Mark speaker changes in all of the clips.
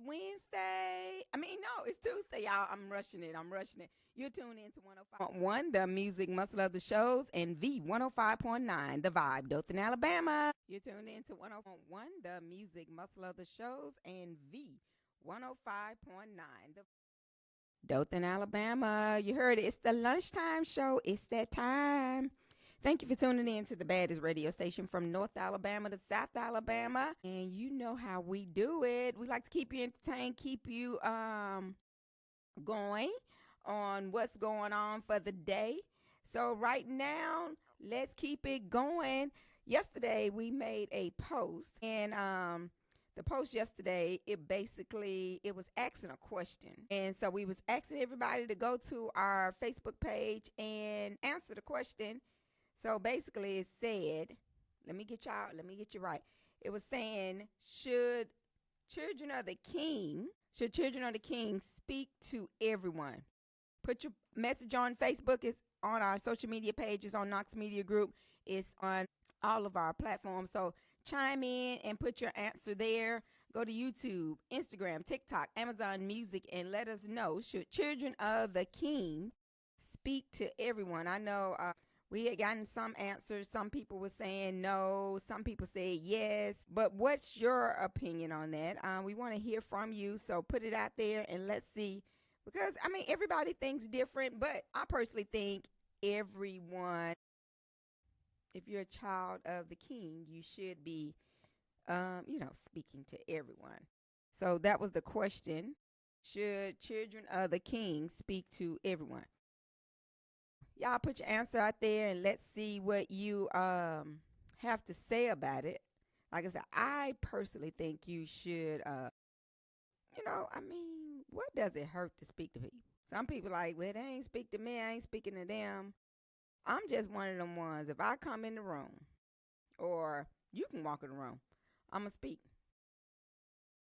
Speaker 1: Wednesday. No, it's Tuesday, y'all. I'm rushing it. You're tuned in to 105.1, the music muscle of the shows, and V 105.9, the vibe, Dothan, Alabama. You're tuned in to 105.1, the music muscle of the shows, and V 105.9, the Dothan, Alabama. You heard it. It's the lunchtime show. It's that time. Thank you for tuning in to the baddest radio station from North Alabama to South Alabama. And you know how we do it. We like to keep you entertained, keep you going on what's going on for the day. So right now, let's keep it going. Yesterday, we made a post. And the post yesterday, it was asking a question. And so we was asking everybody to go to our Facebook page and answer the question. So basically it said, let me get you right. It was saying, should children of the king speak to everyone? Put your message on Facebook. It's on our social media pages, on Knox Media Group. It's on all of our platforms. So chime in and put your answer there. Go to YouTube, Instagram, TikTok, Amazon Music, and let us know, should children of the king speak to everyone? I know we had gotten some answers. Some people were saying no. Some people said yes. But what's your opinion on that? We want to hear from you. So put it out there and let's see. Because, everybody thinks different. But I personally think everyone, if you're a child of the king, you should be, speaking to everyone. So that was the question. Should children of the king speak to everyone? Y'all put your answer out there and let's see what you have to say about it. Like I said, I personally think you should, what does it hurt to speak to people? Some people like, well, they ain't speak to me. I ain't speaking to them. I'm just one of them ones. If I come in the room or you can walk in the room, I'm going to speak.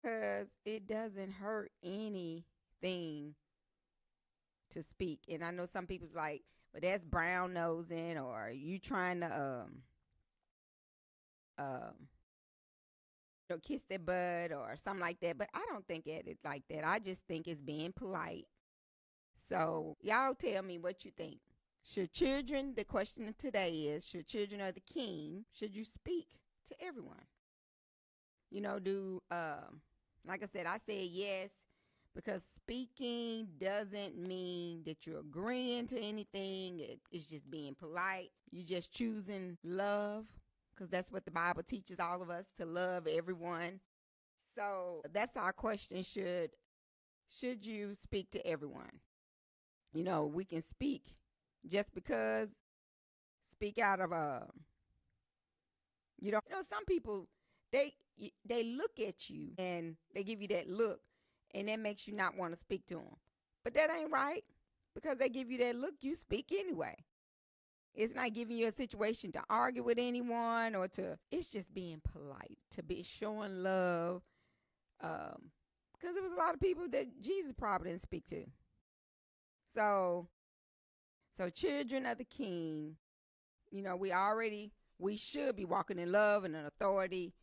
Speaker 1: Because it doesn't hurt anything to speak. And I know some people's like, but that's brown nosing, or you trying to kiss their butt or something like that. But I don't think it like that. I just think it's being polite. So y'all tell me what you think. The question today is, should children of the king, should you speak to everyone? Like I said, I said yes. Because speaking doesn't mean that you're agreeing to anything. It's just being polite. You're just choosing love, because that's what the Bible teaches all of us, to love everyone. So that's our question. Should you speak to everyone? We can speak just because, speak out of some people, they look at you and they give you that look. And that makes you not want to speak to them. But that ain't right. Because they give you that look, you speak anyway. It's not giving you a situation to argue with anyone it's just being polite, to be showing love. Because there was a lot of people that Jesus probably didn't speak to. So children of the king, we should be walking in love and in authority.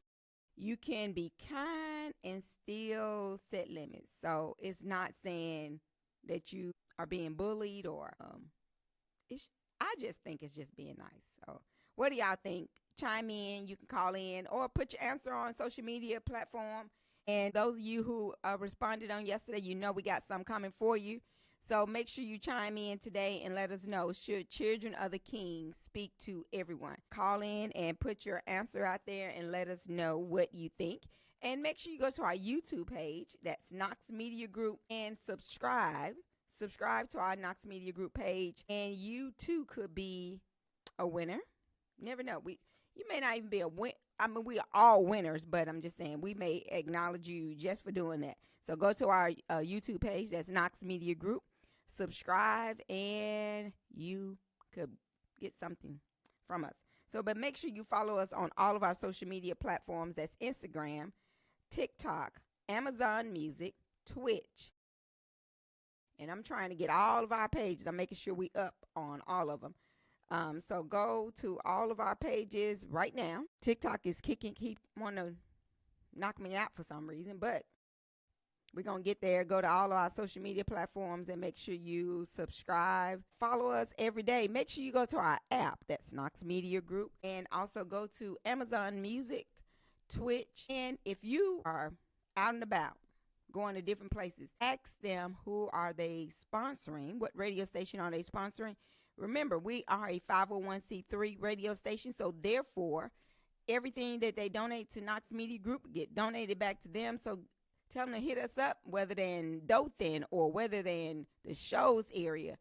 Speaker 1: You can be kind and still set limits. So it's not saying that you are being bullied or I just think it's just being nice. So what do y'all think? Chime in. You can call in or put your answer on social media platform. And those of you who responded on yesterday, we got some coming for you. So make sure you chime in today and let us know, should children of the king speak to everyone? Call in and put your answer out there and let us know what you think. And make sure you go to our YouTube page. That's Knox Media Group, and subscribe. Subscribe to our Knox Media Group page. And you too could be a winner. Never know. You may not even be a win. We are all winners, but I'm just saying we may acknowledge you just for doing that. So go to our YouTube page. That's Knox Media Group. Subscribe and you could get something from us. But make sure you follow us on all of our social media platforms. That's Instagram, TikTok, Amazon Music, Twitch. And I'm trying to get all of our pages. I'm making sure we up on all of them. So go to all of our pages right now. TikTok is keep wanting to knock me out for some reason, but We're going to get there. Go to all of our social media platforms and make sure you subscribe. Follow us every day. Make sure you go to our app. That's Knox Media Group. And also go to Amazon Music, Twitch. And if you are out and about, going to different places, ask them who are they sponsoring, what radio station are they sponsoring. Remember, we are a 501c3 radio station, so therefore everything that they donate to Knox Media Group get donated back to them. So tell them to hit us up, whether they're in Dothan or whether they're in the shows area.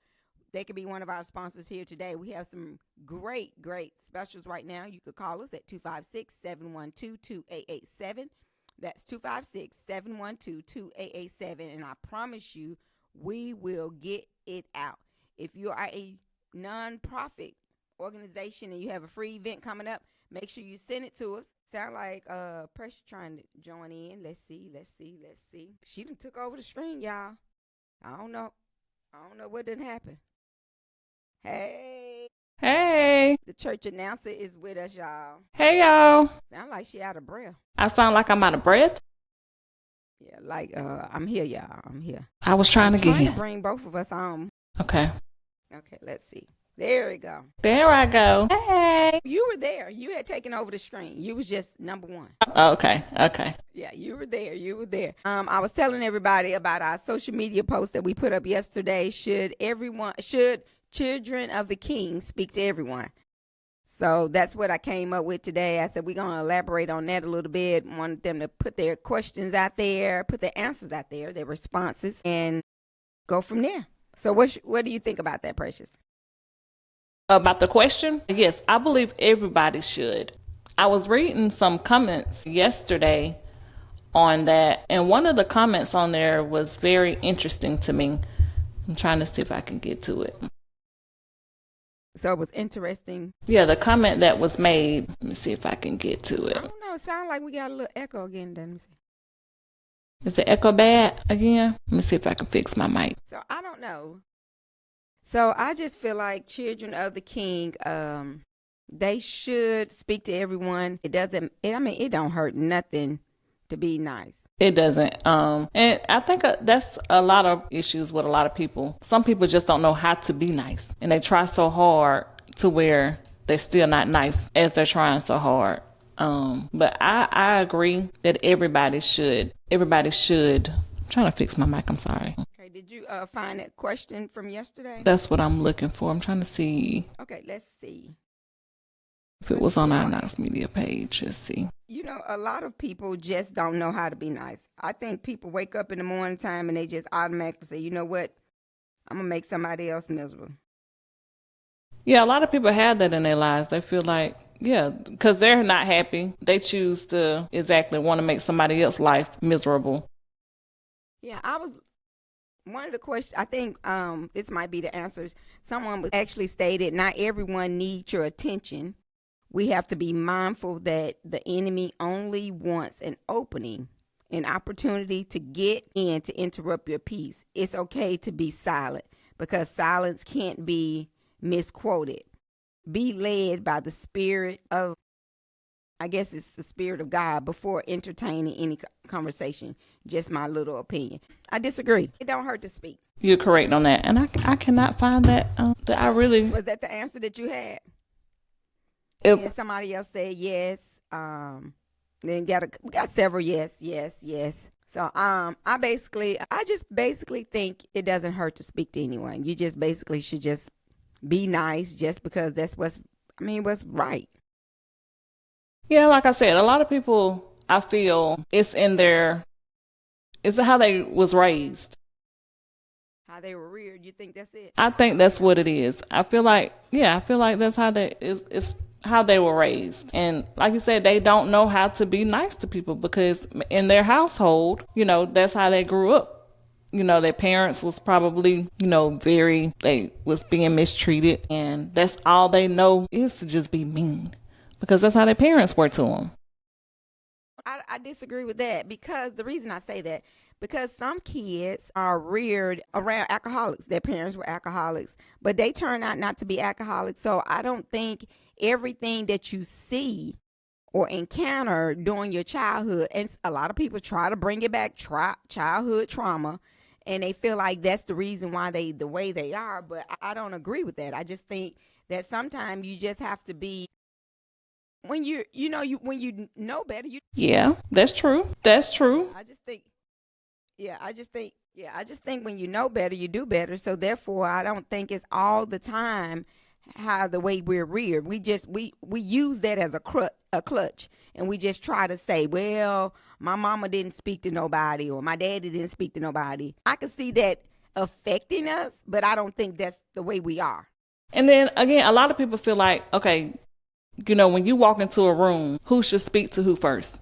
Speaker 1: They could be one of our sponsors here today. We have some great specials right now. You could call us at 256-712-2887. That's 256-712-2887. And I promise you, we will get it out. If you are a nonprofit organization and you have a free event coming up, make sure you send it to us. Sound like Pressure trying to join in. Let's see. She done took over the screen, y'all. I don't know what didn't happen. Hey. The church announcer is with us, y'all.
Speaker 2: Hey, y'all.
Speaker 1: Sound like she out of breath.
Speaker 2: I sound like I'm out of breath?
Speaker 1: Yeah, like I'm here, y'all. I'm here.
Speaker 2: I was trying to get here.
Speaker 1: To bring both of us on.
Speaker 2: Okay,
Speaker 1: let's see. There we go.
Speaker 2: There I go. Hey.
Speaker 1: You were there. You had taken over the screen. You was just number one.
Speaker 2: Okay.
Speaker 1: Yeah, you were there. I was telling everybody about our social media post that we put up yesterday. Should children of the king speak to everyone? So that's what I came up with today. I said we're going to elaborate on that a little bit. Wanted them to put their questions out there, put their answers out there, their responses, and go from there. So what do you think about that, Precious?
Speaker 2: About the question? Yes, I believe everybody should. I was reading some comments yesterday on that, and one of the comments on there was very interesting to me. I'm trying to see if I can get to it.
Speaker 1: So it was interesting.
Speaker 2: Yeah, the comment that was made. Let me see if I can get to it.
Speaker 1: I don't know. It sounds like we got a little echo again, doesn't it?
Speaker 2: Is the echo bad again? Let me see if I can fix my mic.
Speaker 1: So I don't know. So I just feel like children of the king, they should speak to everyone. It don't hurt nothing to be nice.
Speaker 2: It doesn't. And I think that's a lot of issues with a lot of people. Some people just don't know how to be nice. And they try so hard to where they're still not nice as they're trying so hard. But I agree that everybody should. I'm trying to fix my mic. I'm sorry.
Speaker 1: Okay. Did you find that question from yesterday?
Speaker 2: That's what I'm looking for. I'm trying to see.
Speaker 1: Okay. Let's see.
Speaker 2: If it was on our Knox Media page, let's see.
Speaker 1: You know, a lot of people just don't know how to be nice. I think people wake up in the morning time and they just automatically say, you know what? I'm going to make somebody else miserable.
Speaker 2: Yeah, a lot of people have that in their lives. They feel like, because they're not happy. They choose to exactly want to make somebody else's life miserable.
Speaker 1: Yeah, one of the questions, I think this might be the answers. Someone was actually stated, not everyone needs your attention. We have to be mindful that the enemy only wants an opening, an opportunity to get in to interrupt your peace. It's okay to be silent because silence can't be misquoted. Be led by the spirit of, I guess it's the spirit of God before entertaining any conversation. Just my little opinion. I disagree. It don't hurt to speak.
Speaker 2: You're correct on that. And I cannot find that. That I really.
Speaker 1: Was that the answer that you had? And somebody else said yes. Then we got several yes. So I just basically think it doesn't hurt to speak to anyone. You just basically should just be nice just because that's what's right.
Speaker 2: Yeah, like I said, a lot of people, I feel it's how they was raised.
Speaker 1: How they were reared. You think that's it?
Speaker 2: I think that's what it is. I feel like that's how it's how they were raised. And like you said, they don't know how to be nice to people because in their household, that's how they grew up. Their parents was probably, they was being mistreated, and that's all they know is to just be mean because that's how their parents were to them.
Speaker 1: I disagree with that because the reason I say that, because some kids are reared around alcoholics. Their parents were alcoholics, but they turn out not to be alcoholics. So I don't think everything that you see or encounter during your childhood. And a lot of people try to bring it back, childhood trauma, and they feel like that's the reason why they the way they are. But I don't agree with that. I just think that sometimes you just have to be, when when you know better.
Speaker 2: Yeah, that's true. That's true.
Speaker 1: I just think when you know better, you do better. So therefore, I don't think it's all the time how the way we're reared. We use that as a clutch, and we just try to say, well, my mama didn't speak to nobody, or my daddy didn't speak to nobody. I can see that affecting us, but I don't think that's the way we are.
Speaker 2: And then again, a lot of people feel like, okay, when you walk into a room, who should speak to who first?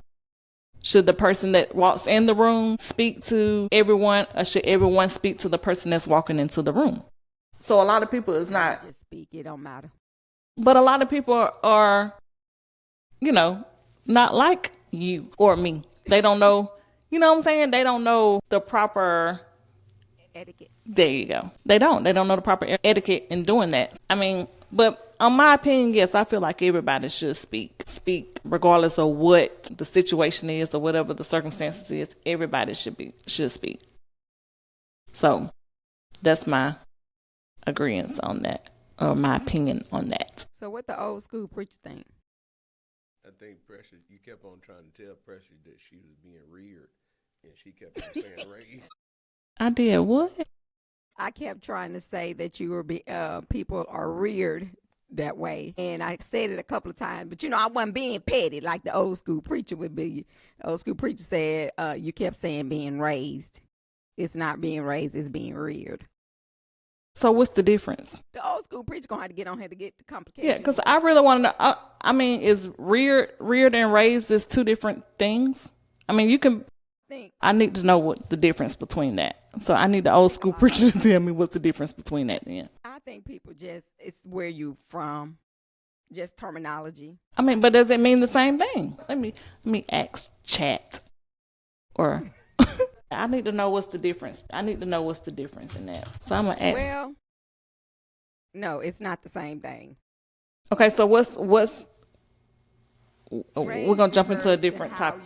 Speaker 2: Should the person that walks in the room speak to everyone, or should everyone speak to the person that's walking into the room? So a lot of people is not.
Speaker 1: Just speak, it don't matter.
Speaker 2: But a lot of people are, not like you or me. They don't know, what I'm saying? They don't know the proper
Speaker 1: etiquette.
Speaker 2: There you go. They don't know the proper etiquette in doing that. I mean, but in my opinion, yes, I feel like everybody should speak regardless of what the situation is or whatever the circumstances is. Everybody should speak. So that's my agreement on that, or my opinion on that.
Speaker 1: So what the old school preacher think?
Speaker 3: I think Precious, you kept on trying to tell Precious that she was being reared, and she kept on saying raised.
Speaker 2: I did what?
Speaker 1: I kept trying to say that you were people are reared that way, and I said it a couple of times. But I wasn't being petty like the old school preacher would be. The old school preacher said you kept saying being raised. It's not being raised; it's being reared.
Speaker 2: So what's the difference?
Speaker 1: The old school preacher gonna have to get on here to get the complications.
Speaker 2: Yeah, because I really want to know. I mean, is reared and raised is two different things? I mean, you can. I need to know what the difference between that. So I need the old school preacher to tell me what's the difference between that then.
Speaker 1: I think people it's where you from, just terminology.
Speaker 2: I mean, but does it mean the same thing? Let me ask chat, or I need to know what's the difference. I need to know what's the difference in that. So I'm gonna ask.
Speaker 1: Well, no, it's not the same thing.
Speaker 2: Okay, so what's we're gonna jump into a different topic.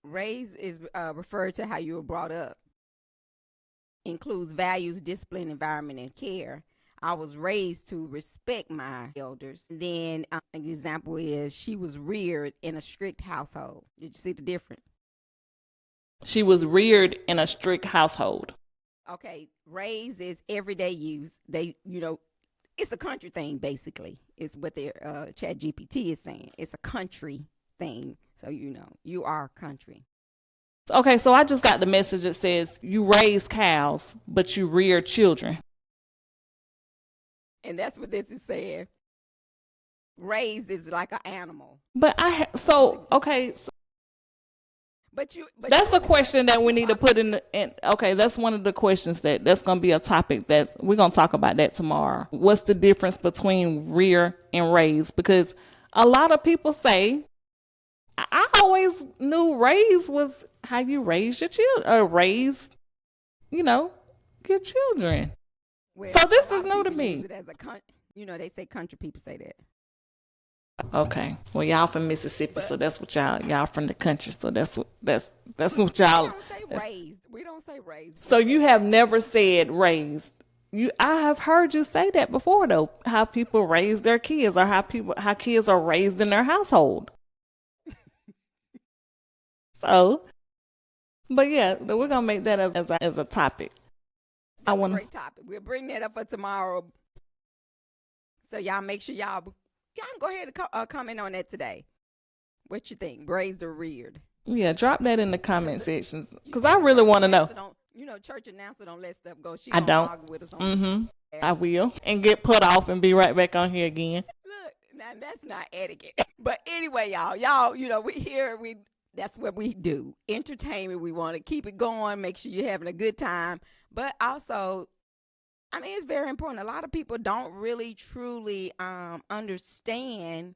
Speaker 1: Raised is referred to how you were brought up. Includes values, discipline, environment, and care. I was raised to respect my elders. Then an example is she was reared in a strict household. Did you see the difference?
Speaker 2: She was reared in a strict household.
Speaker 1: Okay, raised is everyday use. They, it's a country thing basically. It's what their Chat GPT is saying. It's a country thing. So you are country.
Speaker 2: Okay, so I just got the message that says you raise cows, but you rear children.
Speaker 1: And that's what this is saying. Raised is like an animal.
Speaker 2: But okay.
Speaker 1: But
Speaker 2: that's a question that we need to put in. Okay, that's one of the questions that's going to be a topic that we're going to talk about that tomorrow. What's the difference between rear and raise? Because a lot of people say, I always knew raise was how you raise your children, raise, your children.
Speaker 1: Well,
Speaker 2: so this is new to me.
Speaker 1: Use it as they say country people say that.
Speaker 2: Okay, well y'all from Mississippi, so that's what y'all from the country, so that's what y'all.
Speaker 1: We don't say raised. We don't say raised.
Speaker 2: So you have never said raised. I have heard you say that before though. How people raise their kids, or how kids are raised in their household. So, but yeah, we're gonna make that as a topic.
Speaker 1: That's a great topic. We'll bring that up for tomorrow. So y'all make sure y'all can go ahead and comment on that today. What you think, raised or reared?
Speaker 2: Yeah, drop that in the comment sections because I really want to know.
Speaker 1: Church announcer don't let stuff go.
Speaker 2: I don't.
Speaker 1: Argue with us on
Speaker 2: I will, and get put off and be right back on here again.
Speaker 1: Look, now that's not etiquette. But anyway, y'all, that's what we do. Entertainment. We want to keep it going, make sure you're having a good time. But also, it's very important. A lot of people don't really truly understand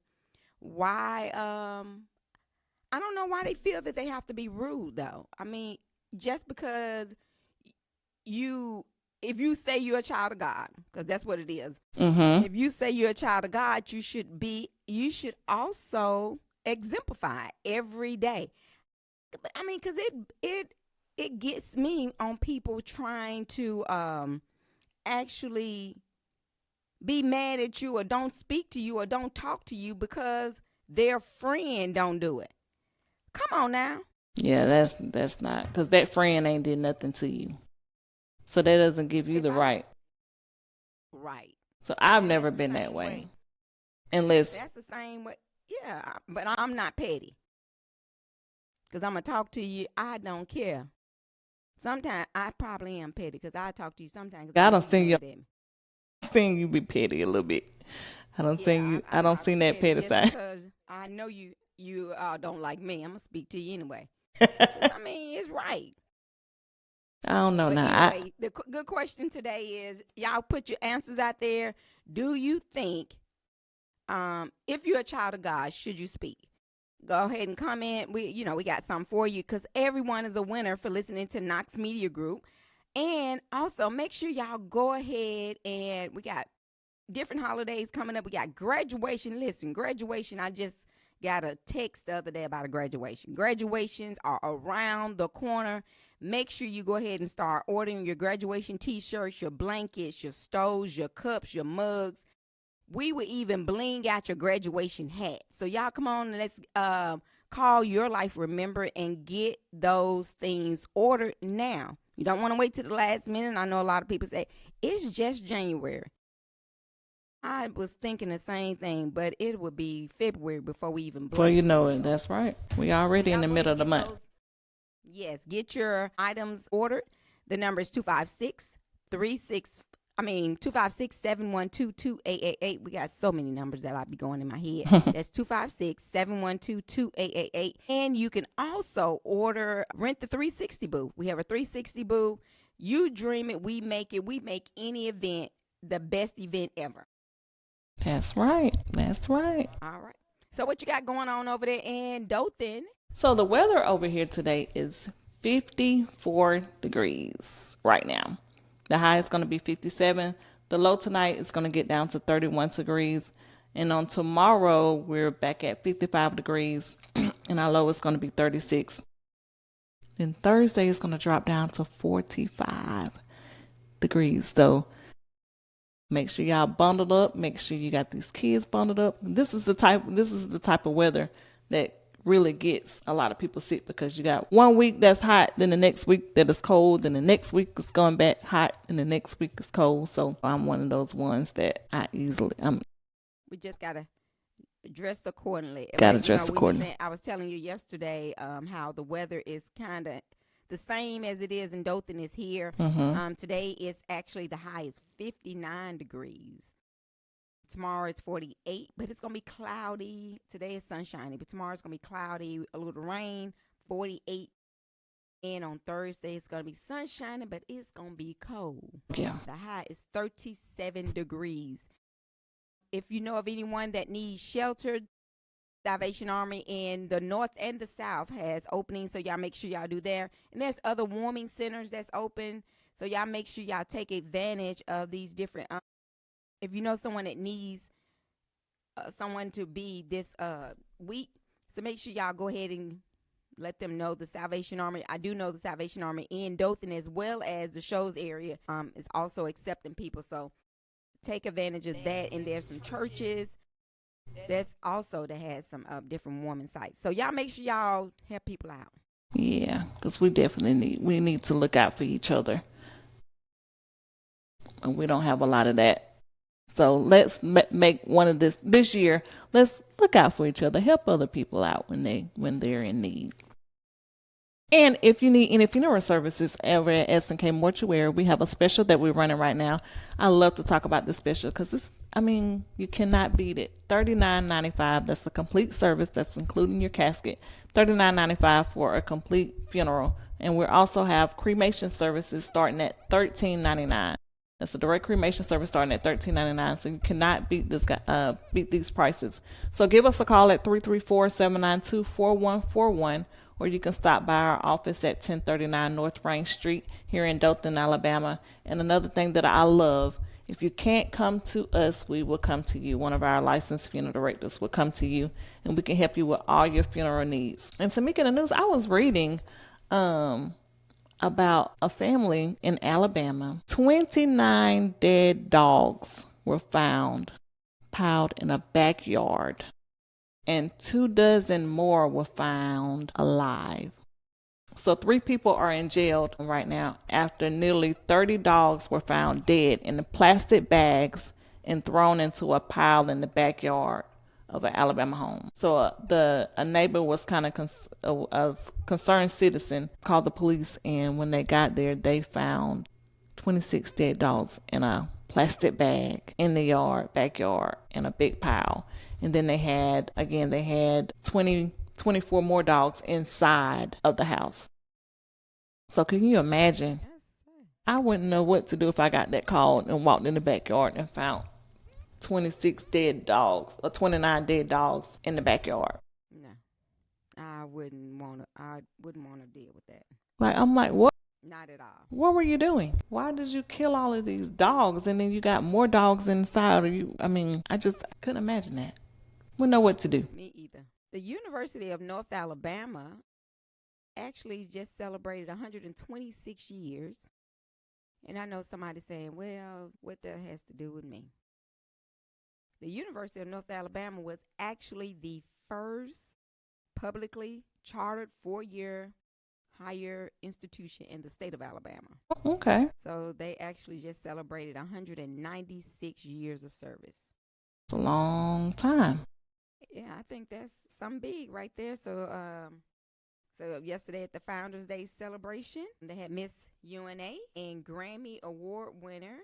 Speaker 1: why. I don't know why they feel that they have to be rude, though. Just because if you say you're a child of God, because that's what it is.
Speaker 2: Mm-hmm.
Speaker 1: If you say you're a child of God, you should also exemplified every day. I mean, because it gets me on people trying to actually be mad at you or don't speak to you or don't talk to you because their friend don't do it. Come on now.
Speaker 2: Yeah, that's not, because that friend ain't did nothing to you, so that doesn't give you
Speaker 1: If
Speaker 2: the
Speaker 1: I
Speaker 2: right.
Speaker 1: right,
Speaker 2: So I've
Speaker 1: and
Speaker 2: never
Speaker 1: that's the
Speaker 2: been that
Speaker 1: same
Speaker 2: way,
Speaker 1: way.
Speaker 2: unless
Speaker 1: That's the same way. Yeah, but I'm not petty because I'm gonna talk to you. I don't care. Sometimes I probably am petty because I talk to you sometimes because
Speaker 2: I
Speaker 1: I know
Speaker 2: don't
Speaker 1: you're
Speaker 2: think
Speaker 1: mad at me.
Speaker 2: seen you be petty a little bit. I don't seen
Speaker 1: Yeah,
Speaker 2: you. I
Speaker 1: I'm
Speaker 2: don't seen
Speaker 1: probably
Speaker 2: that
Speaker 1: petty
Speaker 2: petty
Speaker 1: just
Speaker 2: side.
Speaker 1: because I know you don't like me. I'm gonna speak to you anyway. 'Cause, I mean, it's right.
Speaker 2: I don't know
Speaker 1: But
Speaker 2: now.
Speaker 1: anyway, the good question today is, y'all put your answers out there. Do you think, if you're a child of God, should you speak? Go ahead and comment. We got something for you because everyone is a winner for listening to Knox Media Group. And also make sure y'all go ahead, and we got different holidays coming up. We got graduation. Listen, graduation. I just got a text the other day about a graduation. Graduations are around the corner. Make sure you go ahead and start ordering your graduation t-shirts, your blankets, your stoves, your cups, your mugs. We would even bling out your graduation hat. So y'all come on and let's call Your Life Remember and get those things ordered now. You don't want to wait till the last minute. I know a lot of people say, it's just January. I was thinking the same thing, but it would be February before we even
Speaker 2: Before
Speaker 1: blink.
Speaker 2: you know it, that's right. We
Speaker 1: So
Speaker 2: already in
Speaker 1: y'all
Speaker 2: the
Speaker 1: go
Speaker 2: middle
Speaker 1: ahead
Speaker 2: of the
Speaker 1: and get
Speaker 2: month.
Speaker 1: those. Yes, get your items ordered. The number is 256-712-2888. We got so many numbers that I'll be going in my head. That's 256-712-2888. And you can also rent the 360 booth. We have a 360 booth. You dream it, we make it. We make any event the best event ever.
Speaker 2: That's right. That's right.
Speaker 1: All right. So what you got going on over there in Dothan?
Speaker 2: So the weather over here today is 54 degrees right now. The high is going to be 57. The low tonight is going to get down to 31 degrees. And on tomorrow, we're back at 55 degrees. And our low is going to be 36. Then Thursday is going to drop down to 45 degrees. So make sure y'all bundled up. Make sure you got these kids bundled up. This is the type of weather that really gets a lot of people sick, because you got 1 week that's hot, then the next week that is cold, then the next week is going back hot, and the next week is cold. So I'm one of those ones that
Speaker 1: We just gotta dress accordingly.
Speaker 2: Gotta
Speaker 1: But,
Speaker 2: dress accordingly.
Speaker 1: I was telling you yesterday how the weather is kind of the same as it is in Dothan is here. Today is actually the high is 59 degrees. Tomorrow is 48, but it's going to be cloudy. Today is sunshiny, but tomorrow it's going to be cloudy, a little rain, 48. And on Thursday, it's going to be sunshiny, but it's going to be cold.
Speaker 2: Yeah.
Speaker 1: The high is 37 degrees. If you know of anyone that needs shelter, Salvation Army in the north and the south has openings, so y'all make sure y'all do there. And there's other warming centers that's open, so y'all make sure y'all take advantage of these different. If you know someone that needs someone to be this week, so make sure y'all go ahead and let them know the Salvation Army. I do know the Salvation Army in Dothan, as well as the Shows area, is also accepting people. So take advantage of that. And there's some churches that's also that has some different warming sites. So y'all make sure y'all help people out.
Speaker 2: Yeah, because we definitely need to look out for each other, and we don't have a lot of that. So let's make one of this year. Let's look out for each other, help other people out when they're in need. And if you need any funeral services ever at S&K Mortuary, we have a special that we're running right now. I love to talk about this special because you cannot beat it. $39.95. That's a complete service. That's including your casket. $39.95 for a complete funeral. And we also have cremation services starting at $13.99. That's a direct cremation service starting at $13.99. So you cannot beat these prices. So give us a call at 334-792-4141, or you can stop by our office at 1039 North Range Street here in Dothan, Alabama. And another thing that I love If you can't come to us, we will come to you. One of our licensed funeral directors will come to you, and we can help you with all your funeral needs. And Tamika, the news, I was reading about a family in Alabama. 29 dead dogs were found piled in a backyard, and 24 more were found alive. So 3 people are in jail right now after nearly 30 dogs were found dead in plastic bags and thrown into a pile in the backyard of an Alabama home. So a neighbor was kind of a concerned citizen called the police, and when they got there, they found 26 dead dogs in a plastic bag in the backyard in a big pile. And then they had 24 more dogs inside of the house. So can you imagine? I wouldn't know what to do if I got that call and walked in the backyard and found 26 dead dogs or 29 dead dogs in the backyard.
Speaker 1: No, I wouldn't want to deal with that.
Speaker 2: I'm like, what?
Speaker 1: Not at all.
Speaker 2: What were you doing? Why did you kill all of these dogs and then you got more dogs inside of you? I mean, I couldn't imagine that. Wouldn't know what to do.
Speaker 1: Me either. The University of North Alabama actually just celebrated 126 years. And I know somebody saying, well, what that has to do with me? The University of North Alabama was actually the first publicly chartered 4-year higher institution in the state of Alabama.
Speaker 2: Okay.
Speaker 1: So they actually just celebrated 196 years of service.
Speaker 2: It's a long time.
Speaker 1: Yeah, I think that's something big right there. So yesterday at the Founders Day celebration, they had Miss UNA and Grammy Award winner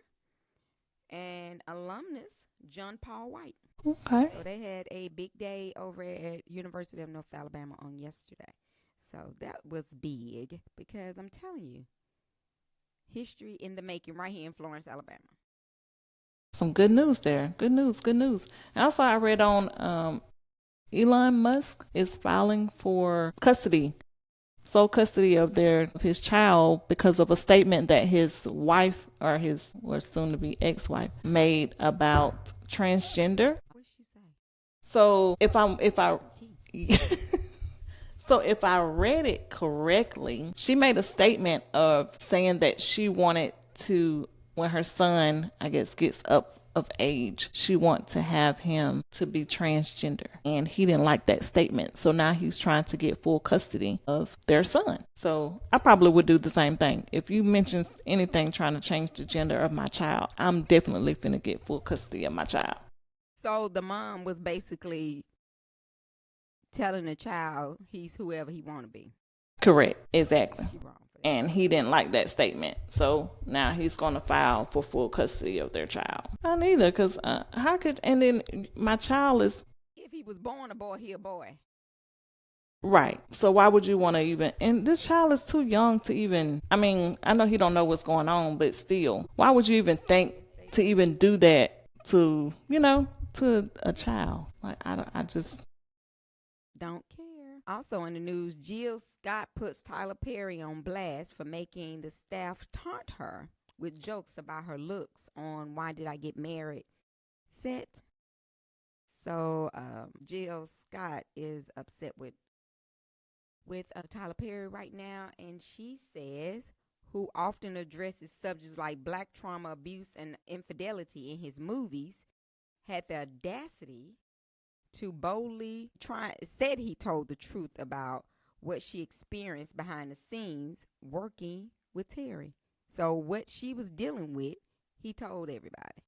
Speaker 1: and alumnus John Paul White.
Speaker 2: Okay.
Speaker 1: So they had a big day over at University of North Alabama on yesterday. So that was big because I'm telling you, history in the making right here in Florence, Alabama.
Speaker 2: Some good news there. Good news. And also, I read on Elon Musk is filing for sole custody of his child because of a statement that his wife or soon to be ex-wife made about transgender.
Speaker 1: What'd she say?
Speaker 2: So if I read it correctly, she made a statement of saying that she wanted to, when her son, I guess, gets up of age, she wants to have him to be transgender. And he didn't like that statement. So now he's trying to get full custody of their son. So I probably would do the same thing. If you mention anything trying to change the gender of my child, I'm definitely finna get full custody of my child.
Speaker 1: So the mom was basically telling the child he's whoever he want to be.
Speaker 2: Correct. Exactly.
Speaker 1: She wrong for that.
Speaker 2: And he didn't like that statement. So now he's going to file for full custody of their child. I neither, because and then my child is.
Speaker 1: If he was born a boy, he a boy.
Speaker 2: Right. So why would you want to even, and this child is too young to even, I mean, I know he don't know what's going on, but still, why would you even think to even do that to a child? Like, I just
Speaker 1: don't care. Also in the news, Jill Scott puts Tyler Perry on blast for making the staff taunt her with jokes about her looks on Why Did I Get Married set. So Jill Scott is upset with Tyler Perry right now, and she says, who often addresses subjects like black trauma, abuse, and infidelity in his movies, had the audacity to boldly said he told the truth about what she experienced behind the scenes working with Terry. So what she was dealing with, he told everybody.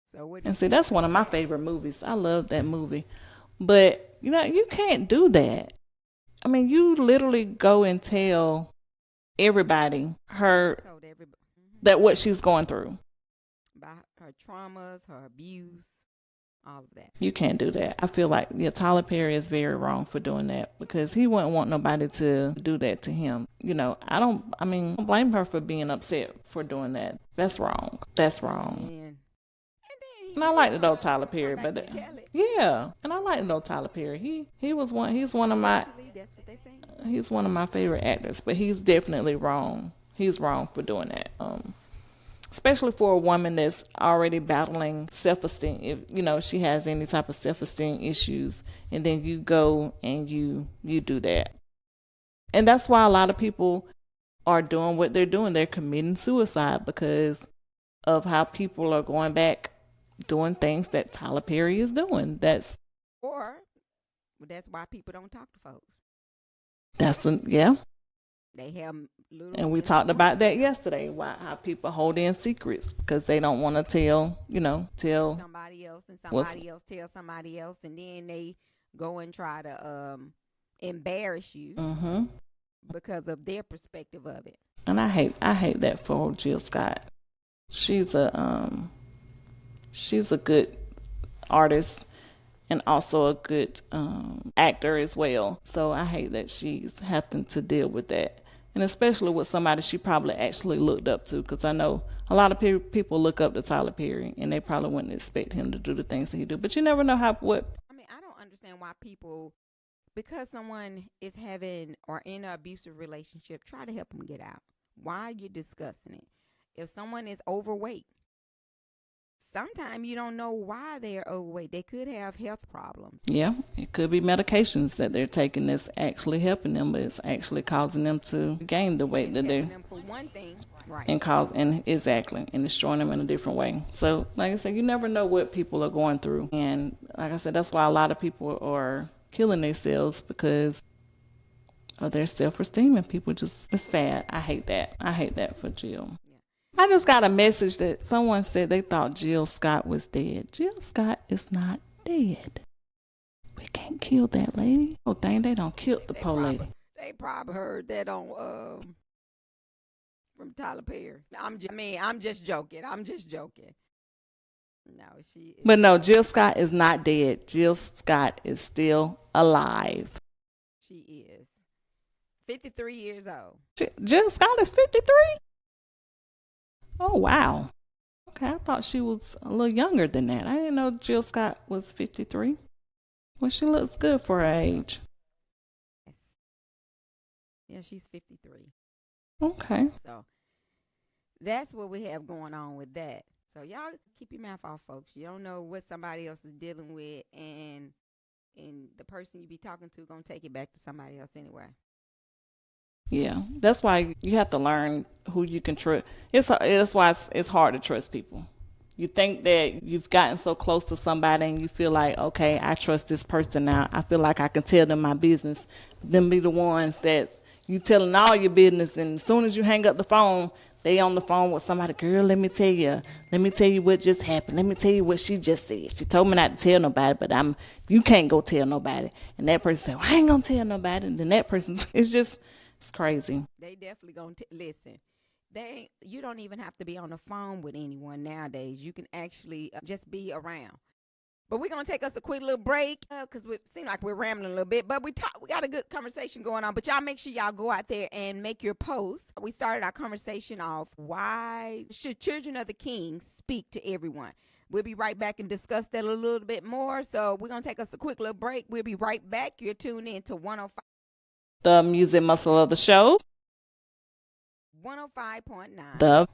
Speaker 1: So
Speaker 2: that's one of my favorite movies. I love that movie. But, you can't do that. I mean, you literally go and tell everybody that what she's going through.
Speaker 1: About her traumas, her abuse, all of that.
Speaker 2: You can't do that. I feel like Tyler Perry is very wrong for doing that because he wouldn't want nobody to do that to him. I don't blame her for being upset for doing that. That's wrong. And I like to know Tyler Perry, but yeah, and I like to know Tyler Perry. He's one of my favorite actors, but he's definitely wrong. He's wrong for doing that. especially for a woman that's already battling self-esteem. If you know she has any type of self-esteem issues, and then you go and you do that, and that's why a lot of people are doing what they're doing. They're committing suicide because of how people are going back doing things that Tyler Perry is doing.
Speaker 1: Or that's why people don't talk to folks.
Speaker 2: Yeah.
Speaker 1: They have little.
Speaker 2: And we talked about that yesterday. How people hold in secrets because they don't want to tell
Speaker 1: somebody else, and somebody else tell somebody else, and then they go and try to embarrass you because of their perspective of it.
Speaker 2: And I hate that for Jill Scott. She's a good artist and also a good actor as well. So I hate that she's having to deal with that. And especially with somebody she probably actually looked up to, because I know a lot of people look up to Tyler Perry, and they probably wouldn't expect him to do the things that he do. But you never know what.
Speaker 1: I mean, I don't understand why people, because someone is having or in an abusive relationship, try to help them get out. Why are you discussing it? If someone is overweight, sometimes you don't know why they're overweight. They could have health problems.
Speaker 2: Yeah, it could be medications that they're taking that's actually helping them, but it's actually causing them to gain the weight that they're.
Speaker 1: Them for one thing, right?
Speaker 2: And destroying them in a different way. So, like I said, you never know what people are going through, and like I said, that's why a lot of people are killing themselves because of their self-esteem, and people it's sad. I hate that for Jill. I just got a message that someone said they thought Jill Scott was dead. Jill Scott is not dead. We can't kill that lady. Oh, dang, they don't kill the poor lady.
Speaker 1: They probably heard that on from Tyler Perry. I'm just joking. No, she is.
Speaker 2: But no, Jill Scott is not dead. Jill Scott is still alive.
Speaker 1: She is 53 years old.
Speaker 2: Jill Scott is 53? Oh, wow. Okay, I thought she was a little younger than that. I didn't know Jill Scott was 53. Well, she looks good for her age.
Speaker 1: Yes. Yeah, she's 53.
Speaker 2: Okay.
Speaker 1: So that's what we have going on with that. So y'all keep your mouth off, folks. You don't know what somebody else is dealing with, and the person you be talking to gonna take it back to somebody else anyway.
Speaker 2: Yeah, that's why you have to learn who you can trust. That's why it's hard to trust people. You think that you've gotten so close to somebody and you feel like, okay, I trust this person now. I feel like I can tell them my business. Them be the ones that you telling all your business, and as soon as you hang up the phone, they on the phone with somebody. Girl, let me tell you what just happened. Let me tell you what she just said. She told me not to tell nobody, but you can't go tell nobody. And that person said, well, I ain't gonna tell nobody. And then that person, it's crazy.
Speaker 1: They definitely gonna listen. You don't even have to be on the phone with anyone nowadays. You can actually just be around. But we're going to take us a quick little break because it seems like we're rambling a little bit. But we got a good conversation going on. But y'all make sure y'all go out there and make your posts. We started our conversation off, why should children of the King speak to everyone? We'll be right back and discuss that a little bit more. So we're going to take us a quick little break. We'll be right back. You're tuned in to 105.
Speaker 2: The music muscle of the show.
Speaker 1: 105.9.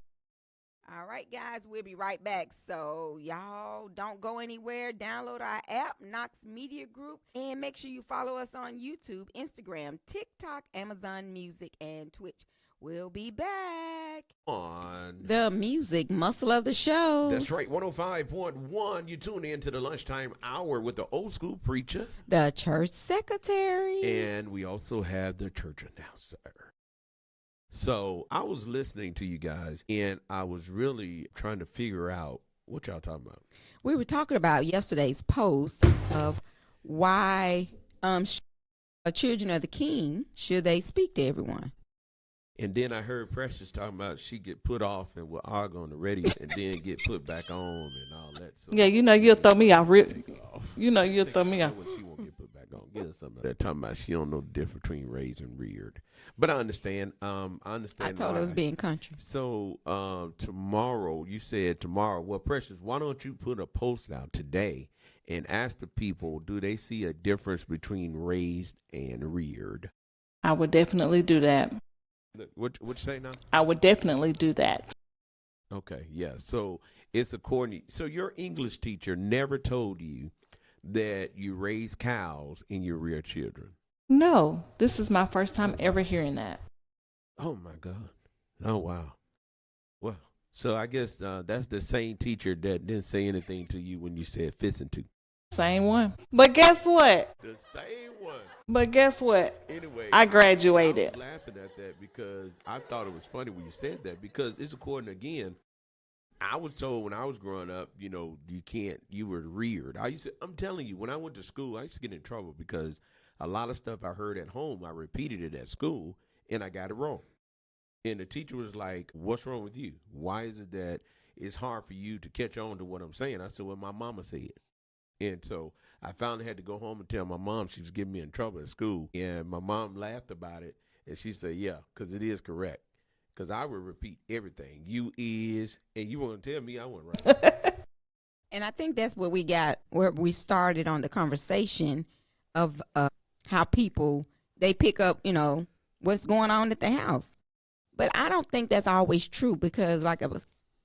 Speaker 1: All right, guys, we'll be right back. So y'all don't go anywhere. Download our app, Knox Media Group, and make sure you follow us on YouTube, Instagram, TikTok, Amazon Music, and Twitch. We'll be back
Speaker 3: on
Speaker 1: the music muscle of the show.
Speaker 3: That's right, 105.1. You tune in to the lunchtime hour with the old school preacher,
Speaker 1: the church secretary,
Speaker 3: and we also have the church announcer. So I was listening to you guys, and I was really trying to figure out what y'all talking about.
Speaker 1: We were talking about yesterday's post of why children of the King, should they speak to everyone?
Speaker 3: And then I heard Precious talking about she get put off and will argue on the radio and then get put back on and all that. So
Speaker 2: yeah, you'll throw me out. You'll throw me out.
Speaker 3: She won't get put back on. Get her something. They're talking about she don't know the difference between raised and reared. But I understand. I
Speaker 1: told her it was being country.
Speaker 3: So tomorrow, you said tomorrow. Well, Precious, why don't you put a post out today and ask the people, do they see a difference between raised and reared?
Speaker 2: I would definitely do that.
Speaker 3: What you say now?
Speaker 2: I would definitely do that.
Speaker 3: Okay, yeah. So it's according. So your English teacher never told you that you raise cows and you rear children.
Speaker 2: No, this is my first
Speaker 3: Oh
Speaker 2: time ever
Speaker 3: wow.
Speaker 2: hearing that.
Speaker 3: Oh my God. Oh wow. Well, so I guess that's the same teacher that didn't say anything to you when you said fixing to.
Speaker 2: Same one. But guess what?
Speaker 3: The same one.
Speaker 2: But guess what?
Speaker 3: Anyway,
Speaker 2: I
Speaker 3: I was
Speaker 2: graduated.
Speaker 3: laughing at that because I thought it was funny when you said that because it's according again. I was told when I was growing up, you can't. You were reared. I'm telling you, when I went to school, I used to get in trouble because a lot of stuff I heard at home, I repeated it at school, and I got it wrong. And the teacher was like, "What's wrong with you? Why is it that it's hard for you to catch on to what I'm saying?" I said, "Well, my mama said." And so I finally had to go home and tell my mom she was getting me in trouble at school. And my mom laughed about it, and she said, "Yeah, because it is correct." Because I would repeat everything. You is, and you want to tell me I went right.
Speaker 1: And I think that's what we got, where we started on the conversation of how people, they pick up, what's going on at the house. But I don't think that's always true because, like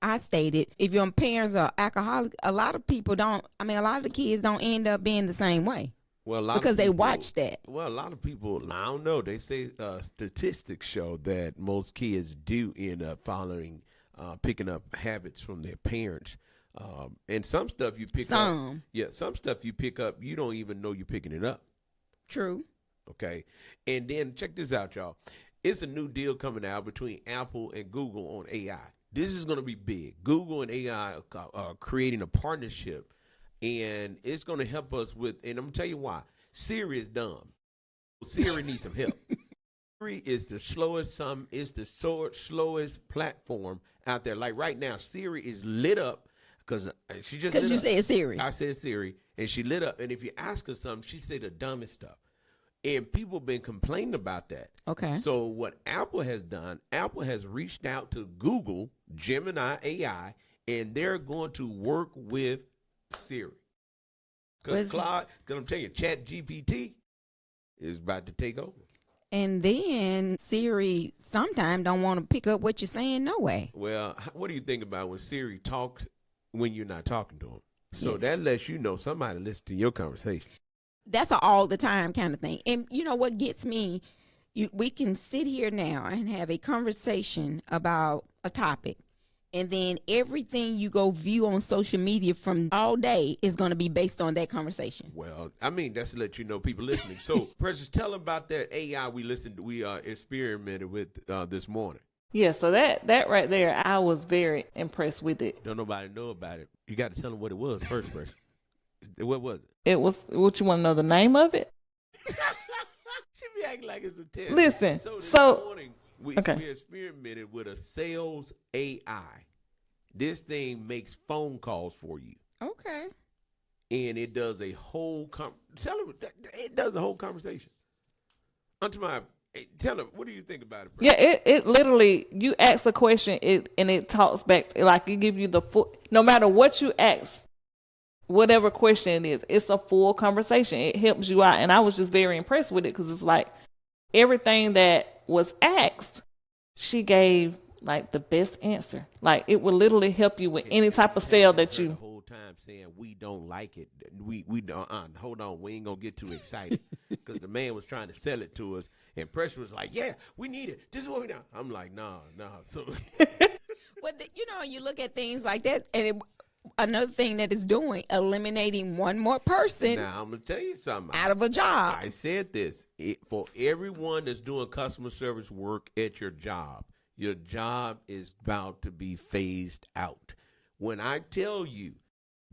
Speaker 1: I stated, if your parents are alcoholic, a lot of people don't. I mean, a lot of the kids don't end up being the same way
Speaker 3: Well, a lot
Speaker 1: because
Speaker 3: of
Speaker 1: they
Speaker 3: people,
Speaker 1: watch that.
Speaker 3: Well, a lot of people, I don't know. They say statistics show that most kids do end up picking up habits from their parents. And some stuff you pick up.
Speaker 1: Some.
Speaker 3: Yeah, some stuff you pick up, you don't even know you're picking it up.
Speaker 1: True.
Speaker 3: Okay. And then check this out, y'all. It's a new deal coming out between Apple and Google on AI. This is going to be big. Google and AI are creating a partnership, and it's going to help us with, and I'm going to tell you why. Siri is dumb. Siri needs some help. Siri is the slowest platform out there. Like right now, Siri is lit up because she just
Speaker 1: Because
Speaker 3: lit
Speaker 1: you
Speaker 3: up.
Speaker 1: said Siri.
Speaker 3: I said Siri, and she lit up. And if you ask her something, she say the dumbest stuff. And people been complaining about that.
Speaker 1: Okay.
Speaker 3: So what Apple has done, Apple has reached out to Google, Gemini AI, and they're going to work with Siri. Because I'm telling you, Chat GPT is about to take over.
Speaker 1: And then Siri sometimes don't want to pick up what you're saying no way.
Speaker 3: Well, what do you think about when Siri talks when you're not talking to him? So
Speaker 1: Yes.
Speaker 3: that lets you know somebody listened to your conversation.
Speaker 1: That's an all the time kind of thing. And you know what gets me? We can sit here now and have a conversation about a topic. And then everything you go view on social media from all day is going to be based on that conversation.
Speaker 3: Well, I mean, that's to let you know people listening. So, Precious, tell them about that AI we experimented with this morning.
Speaker 2: Yeah, so that right there, I was very impressed with it.
Speaker 3: Don't nobody know about it. You got to tell them what it was first, Precious. What was it?
Speaker 2: It was, what you want to know the name of it?
Speaker 3: She be acting like it's a test.
Speaker 2: Listen,
Speaker 3: So this
Speaker 2: so
Speaker 3: morning, we
Speaker 2: okay.
Speaker 3: experimented with a sales AI. This thing makes phone calls for you.
Speaker 1: Okay.
Speaker 3: And it does a whole it does a whole conversation. Tell them, what do you think about it?
Speaker 2: Yeah, it literally, you ask a question, and it talks back, like it give you the full, no matter what you ask, whatever question it is, it's a full conversation. It helps you out, and I was just very impressed with it because it's like everything that was asked, she gave like the best answer. Like it would literally help you with any type of sale that you.
Speaker 3: The whole time saying we don't like it. We don't. Hold on, we ain't gonna get too excited because the man was trying to sell it to us, and Pressure was like, "Yeah, we need it. This is what we know." I'm like, "No." So,
Speaker 1: But you look at things like that, and another thing that is doing, eliminating one more person
Speaker 3: now I'm gonna tell you something.
Speaker 1: out of a job.
Speaker 3: I said this for everyone that's doing customer service work at your job. Your job is about to be phased out. When I tell you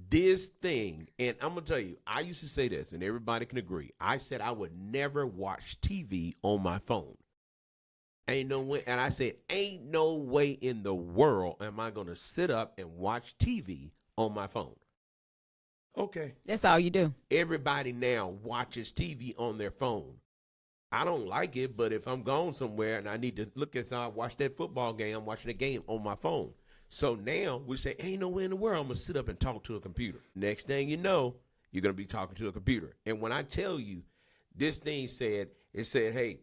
Speaker 3: this thing, and I'm going to tell you, I used to say this, and everybody can agree. I said I would never watch TV on my phone. Ain't no way. And I said, ain't no way in the world am I going to sit up and watch TV on my phone. Okay.
Speaker 1: That's all you do.
Speaker 3: Everybody now watches TV on their phone. I don't like it, but if I'm going somewhere and I need to look at something, watch that football game, I'm watching the game on my phone. So now we say, ain't nowhere in the world I'm going to sit up and talk to a computer. Next thing you know, you're going to be talking to a computer. And when I tell you, this thing said, hey,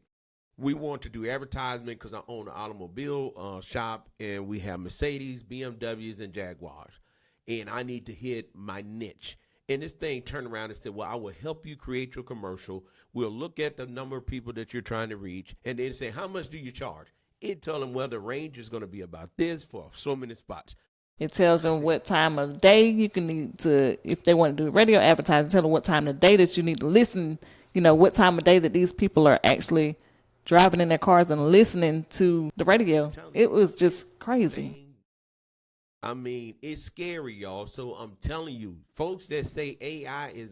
Speaker 3: we want to do advertisement because I own an automobile shop, and we have Mercedes, BMWs, and Jaguars. And I need to hit my niche. And this thing turned around and said, well, I will help you create your commercial. We'll look at the number of people that you're trying to reach, and then say, how much do you charge? It tell them, well, the range is going to be about this for so many spots.
Speaker 2: It tells them what time of day you can need to, if they want to do radio advertising, tell them what time of day that you need to listen, what time of day that these people are actually driving in their cars and listening to the radio. It was just crazy.
Speaker 3: I mean, it's scary, y'all. So I'm telling you, folks that say AI is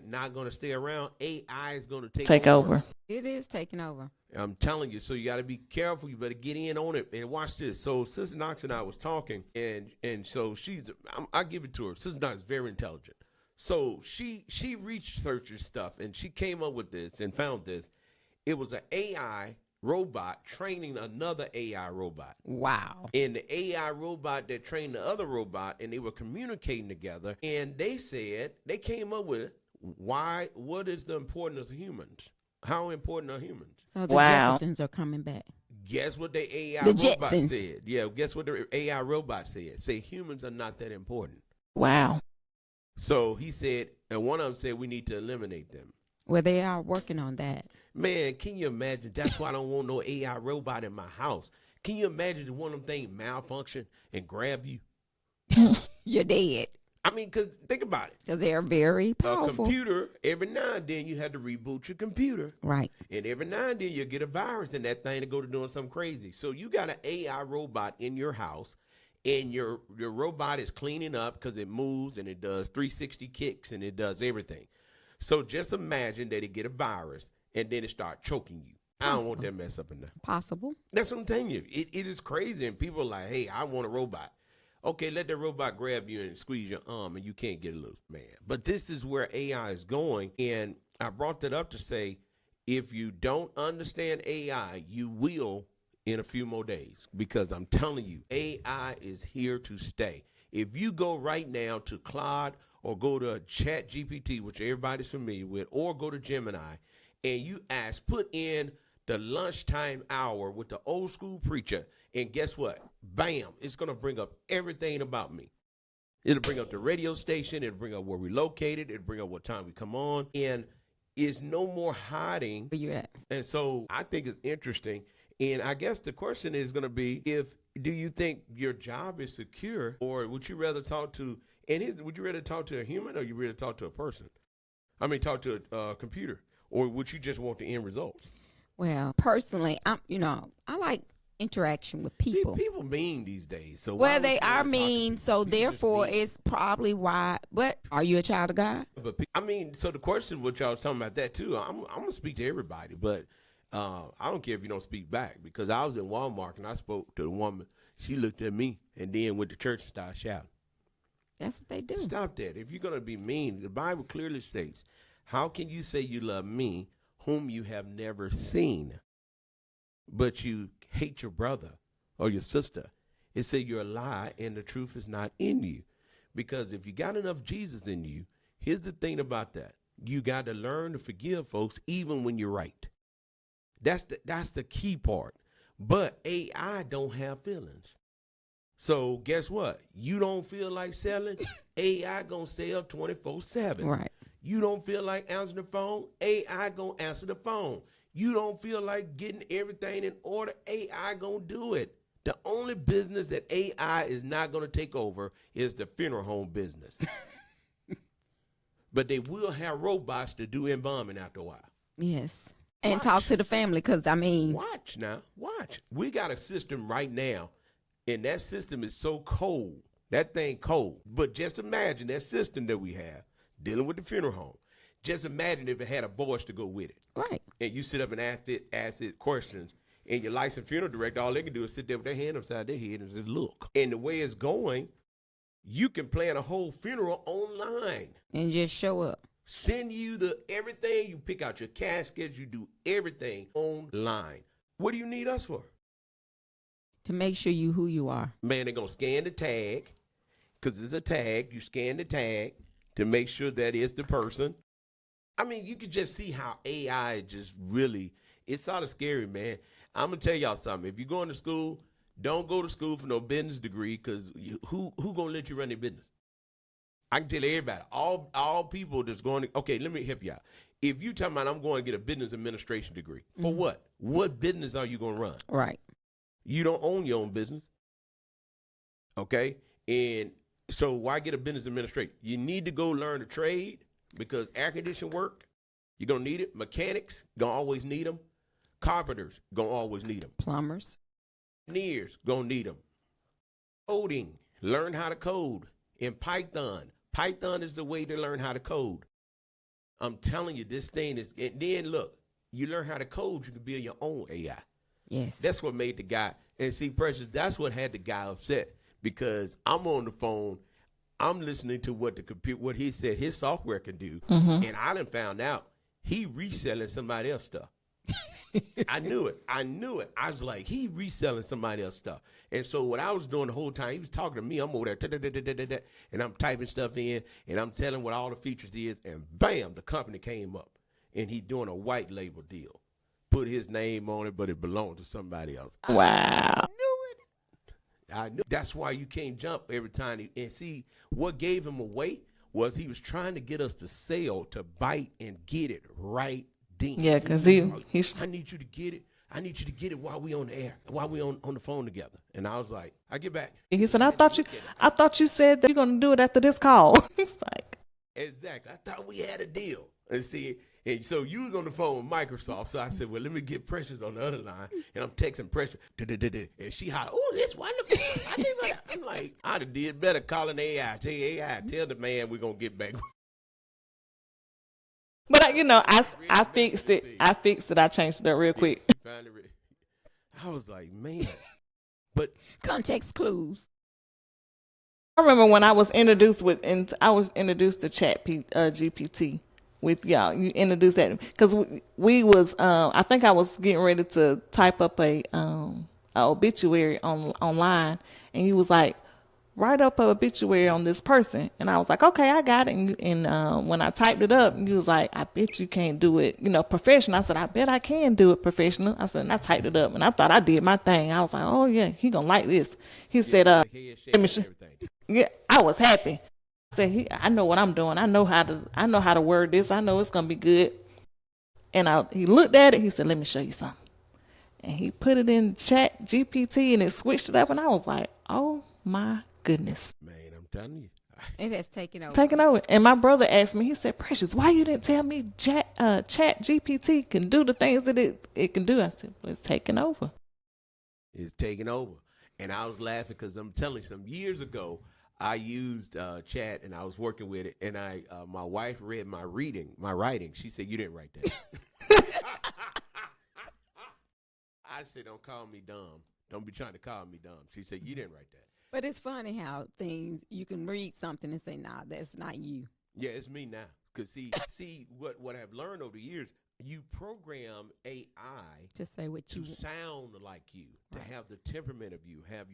Speaker 3: not going to stay around, AI is going to take over.
Speaker 1: It is taking over.
Speaker 3: I'm telling you, so you got to be careful. You better get in on it and watch this. So Sister Knox and I was talking, and so I give it to her. Sister Knox is very intelligent. So she researches stuff, and she came up with this and found this. It was an AI robot training another AI robot.
Speaker 1: Wow.
Speaker 3: And the AI robot that trained the other robot, and they were communicating together, and they came up with what is the importance of humans? How important are humans?
Speaker 1: So the Jeffersons are coming back.
Speaker 3: Guess what the AI
Speaker 1: the
Speaker 3: robot
Speaker 1: Jetsons.
Speaker 3: said? Yeah, guess what the AI robot said? Say humans are not that important.
Speaker 2: Wow.
Speaker 3: So he said, and one of them said we need to eliminate them.
Speaker 1: Well, they are working on that.
Speaker 3: Man, can you imagine? That's why I don't want no AI robot in my house. Can you imagine if one of them things malfunction and grab you?
Speaker 1: You're dead.
Speaker 3: I mean, because think about it.
Speaker 1: Because they're very powerful.
Speaker 3: A computer, every now and then you have to reboot your computer.
Speaker 1: Right.
Speaker 3: And every now and then you get a virus and that thing to go to doing something crazy. So you got an AI robot in your house, and your robot is cleaning up because it moves and it does 360 kicks and it does everything. So just imagine that it get a virus and then it start choking you. Possible. I don't want that mess up in there.
Speaker 1: Possible.
Speaker 3: That's what I'm telling you. It is crazy, and people are like, hey, I want a robot. Okay, let the robot grab you and squeeze your arm, and you can't get it loose, man. But this is where AI is going, and I brought that up to say, if you don't understand AI, you will in a few more days, because I'm telling you, AI is here to stay. If you go right now to Claude or go to Chat GPT, which everybody's familiar with, or go to Gemini, and you put in the lunchtime hour with the old school preacher, and guess what? Bam, it's going to bring up everything about me. It'll bring up the radio station. It'll bring up where we're located. It'll bring up what time we come on. And it's no more hiding.
Speaker 1: Where you at?
Speaker 3: And so I think it's interesting. And I guess the question is going to be, do you think your job is secure, or would you rather talk to, would you rather talk to a human, or you rather talk to a person? I mean, talk to a computer, or would you just want the end results?
Speaker 1: Well, personally, I like interaction with people.
Speaker 3: People mean these days. So
Speaker 1: well, they are mean, so therefore it's probably why. But are you a child of God?
Speaker 3: But I mean, so the question, what y'all was talking about that too, I'm going to speak to everybody, but I don't care if you don't speak back, because I was in Walmart and I spoke to the woman. She looked at me and then went to church and started shouting.
Speaker 1: That's what they do.
Speaker 3: Stop that. If you're going to be mean, the Bible clearly states, how can you say you love me whom you have never seen, but you hate your brother or your sister? It says you're a lie and the truth is not in you. Because if you got enough Jesus in you, here's the thing about that. You got to learn to forgive folks even when you're right. That's the key part. But AI don't have feelings. So guess what? You don't feel like selling, AI gonna sell 24/7.
Speaker 1: Right.
Speaker 3: You don't feel like answering the phone, AI gonna answer the phone. You don't feel like getting everything in order, AI gonna do it. The only business that AI is not gonna take over is the funeral home business. But they will have robots to do embalming after a while.
Speaker 1: Yes. And talk to the family, because, I mean.
Speaker 3: Watch now. Watch. We got a system right now, and that system is so cold. That thing cold. But just imagine that system that we have dealing with the funeral home. Just imagine if it had a voice to go with it.
Speaker 1: Right.
Speaker 3: And you sit up and ask it questions, and your licensed funeral director, all they can do is sit there with their hand upside their head and just look. And the way it's going, you can plan a whole funeral online.
Speaker 1: And just show up.
Speaker 3: Send you everything. You pick out your caskets. You do everything online. What do you need us for?
Speaker 1: To make sure you who you are.
Speaker 3: Man, they're going to scan the tag, because it's a tag. You scan the tag to make sure that it's the person. I mean, you can just see how AI just really It's sort of scary, man. I'm gonna tell y'all something. If you're going to school, don't go to school for no business degree, because who gonna let you run their business? I can tell everybody, all people that's going to, okay, let me help you out. If you talking about I'm going to get a business administration degree, for what? What business are you going to run?
Speaker 1: Right.
Speaker 3: You don't own your own business. Okay? And so why get a business administration? You need to go learn a trade, because air condition work, you're going to need it. Mechanics, going to always need them. Carpenters, going to always need them.
Speaker 1: Plumbers.
Speaker 3: Engineers, going to need them. Coding, learn how to code in Python. Python is the way to learn how to code. I'm telling you, this thing is, and then look, you learn how to code, you can build your own AI.
Speaker 1: Yes.
Speaker 3: That's what made the guy, and see, Precious, that's what had the guy upset, because I'm on the phone, I'm listening to what the computer, what he said his software can do, and I done found out he reselling somebody else's stuff. I knew it. I was like, he reselling somebody else's stuff. And so what I was doing the whole time, he was talking to me. I'm over there, and I'm typing stuff in, and I'm telling what all the features is, and bam, the company came up, and he doing a white label deal. Put his name on it, but it belonged to somebody else.
Speaker 2: Wow.
Speaker 3: I knew. That's why you can't jump every time. And see, what gave him away was he was trying to get us to sell, to bite and get it right.
Speaker 2: Yeah, because he's.
Speaker 3: I need you to get it. I need you to get it while we on the air, while we on the phone together. And I was like, I get back.
Speaker 2: He said, I thought you said that you're gonna do it after this call. He's like,
Speaker 3: exactly. I thought we had a deal. And see, and so you was on the phone with Microsoft. So I said, well, let me get Precious on the other line. And I'm texting Precious. And she hollered, oh, that's wonderful. I'm like, I'd have did better calling AI. Tell AI, tell the man we're gonna get back.
Speaker 2: but I fixed it. I changed it up real quick.
Speaker 3: I was like, man. But
Speaker 1: Context clues.
Speaker 2: I remember when I was introduced to Chat GPT with y'all. You introduced that because we was I think I was getting ready to type up a obituary online, and you was like, write up an obituary on this person, and I was like, okay, I got it. And when I typed it up, you was like, I bet you can't do it, professional. I said, I bet I can do it professional. I said, and I typed it up, and I thought I did my thing. I was like, oh yeah, he gonna like this. He said, let me yeah, I was happy. I said, I know what I'm doing. I know how to word this. I know it's gonna be good. And he looked at it. He said, let me show you something. And he put it in Chat GPT, and it switched it up, and I was like, oh my goodness.
Speaker 3: Man, I'm telling you.
Speaker 1: It has taken over.
Speaker 2: And my brother asked me, he said, Precious, why you didn't tell me Chat GPT can do the things that it can do? I said, well, it's taking over.
Speaker 3: It's taking over. And I was laughing because I'm telling you, some years ago, I used Chat, and I was working with it, and my wife read my writing. She said, you didn't write that. I said, don't call me dumb. Don't be trying to call me dumb. She said, you didn't write that.
Speaker 1: But it's funny how you can read something and say, nah, that's not you.
Speaker 3: Yeah, it's me now. Because see what I've learned over the years, you program AI
Speaker 1: to say what you
Speaker 3: sound like you, right, to have the temperament of you, have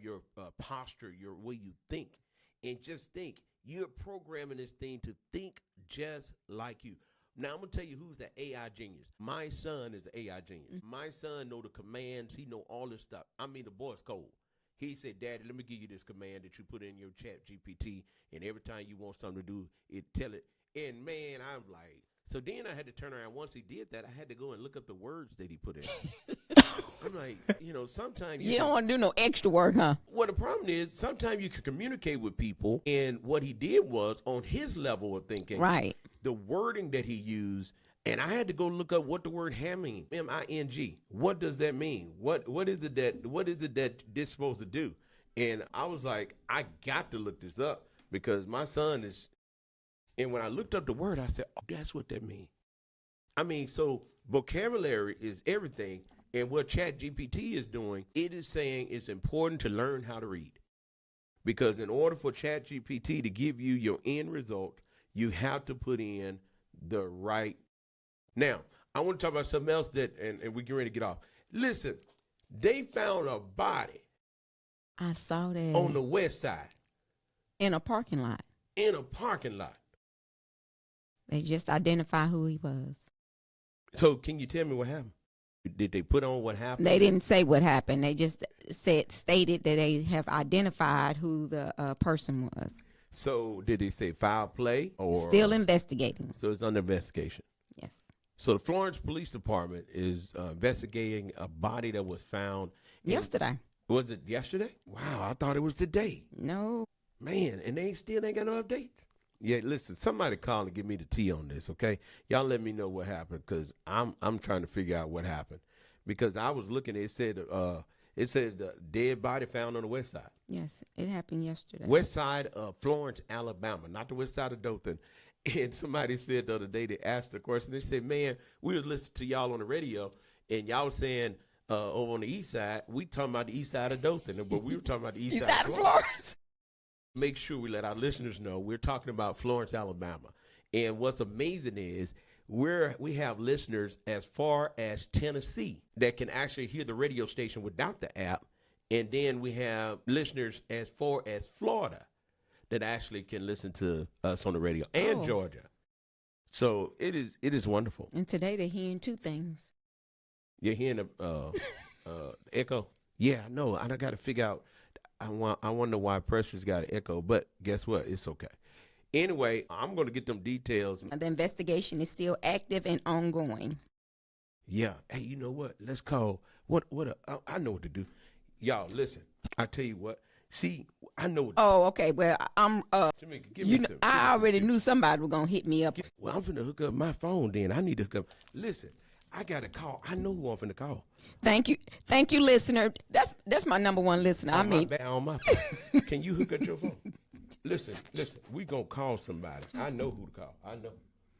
Speaker 3: your posture, your way you think, and just think. You're programming this thing to think just like you. Now, I'm going to tell you who's the AI genius. My son is an AI genius. Mm-hmm. My son know the commands. He know all this stuff. I mean, the boy's cold. He said, Daddy, let me give you this command that you put in your Chat GPT, and every time you want something to do, it tell it. And, man, I'm like, so then I had to turn around. Once he did that, I had to go and look up the words that he put in. I'm like, sometimes
Speaker 1: you don't want to do no extra work, huh?
Speaker 3: Well, the problem is sometimes you can communicate with people, and what he did was on his level of thinking,
Speaker 1: right,
Speaker 3: the wording that he used, and I had to go look up what the word Ming, M-I-N-G. What does that mean? What is it that this supposed to do? And I was like, I got to look this up because my son is. And when I looked up the word, I said, oh, that's what that means. I mean, so vocabulary is everything. And what Chat GPT is doing, it is saying it's important to learn how to read. Because in order for Chat GPT to give you your end result, you have to put in the right. Now, I want to talk about something else and we get ready to get off. Listen, they found a body.
Speaker 1: I saw that.
Speaker 3: On the west side.
Speaker 1: In a parking lot.
Speaker 3: In a parking lot.
Speaker 1: They just identify who he was.
Speaker 3: So can you tell me what happened? Did they put on what happened?
Speaker 1: They didn't say what happened. They just stated that they have identified who the person was.
Speaker 3: So did they say foul play or
Speaker 1: Still investigating.
Speaker 3: So it's under investigation.
Speaker 1: Yes.
Speaker 3: So the Florence Police Department is investigating a body that was found
Speaker 1: Yesterday.
Speaker 3: Was it yesterday? Wow, I thought it was today.
Speaker 1: No.
Speaker 3: Man, and they still ain't got no updates. Yeah, listen, somebody call and give me the tea on this, okay? Y'all let me know what happened because I'm trying to figure out what happened. Because I was looking, it said the dead body found on the west side.
Speaker 1: Yes, it happened yesterday.
Speaker 3: West side of Florence, Alabama, not the west side of Dothan. And somebody said the other day, they asked the question, they said, man, we was listening to y'all on the radio, and y'all was saying over on the east side, we talking about the east side of Dothan, but we were talking about the east side of Florence. Make sure we let our listeners know we're talking about Florence, Alabama. And what's amazing is we have listeners as far as Tennessee that can actually hear the radio station without the app. And then we have listeners as far as Florida that actually can listen to us on the radio, and Georgia. So it is wonderful.
Speaker 1: And today they're hearing two things.
Speaker 3: You're hearing the echo? Yeah, I know. I got to figure out. I wonder why Precious got an echo, but guess what? It's okay. Anyway, I'm going to get them details.
Speaker 1: The investigation is still active and ongoing.
Speaker 3: Yeah. Hey, you know what? Let's call. I know what to do. Y'all, listen. I tell you what. See, I know.
Speaker 1: Okay. Well, I'm.
Speaker 3: Tamika, give me some.
Speaker 1: I already knew somebody was gonna hit me up.
Speaker 3: Well, I'm finna hook up my phone. Then I need to hook up. Listen, I got a call. I know who I'm finna call.
Speaker 1: Thank you, listener. That's my number one listener. On
Speaker 3: my phone. Can you hook up your phone? Listen. We gonna call somebody. I know who to call. I know.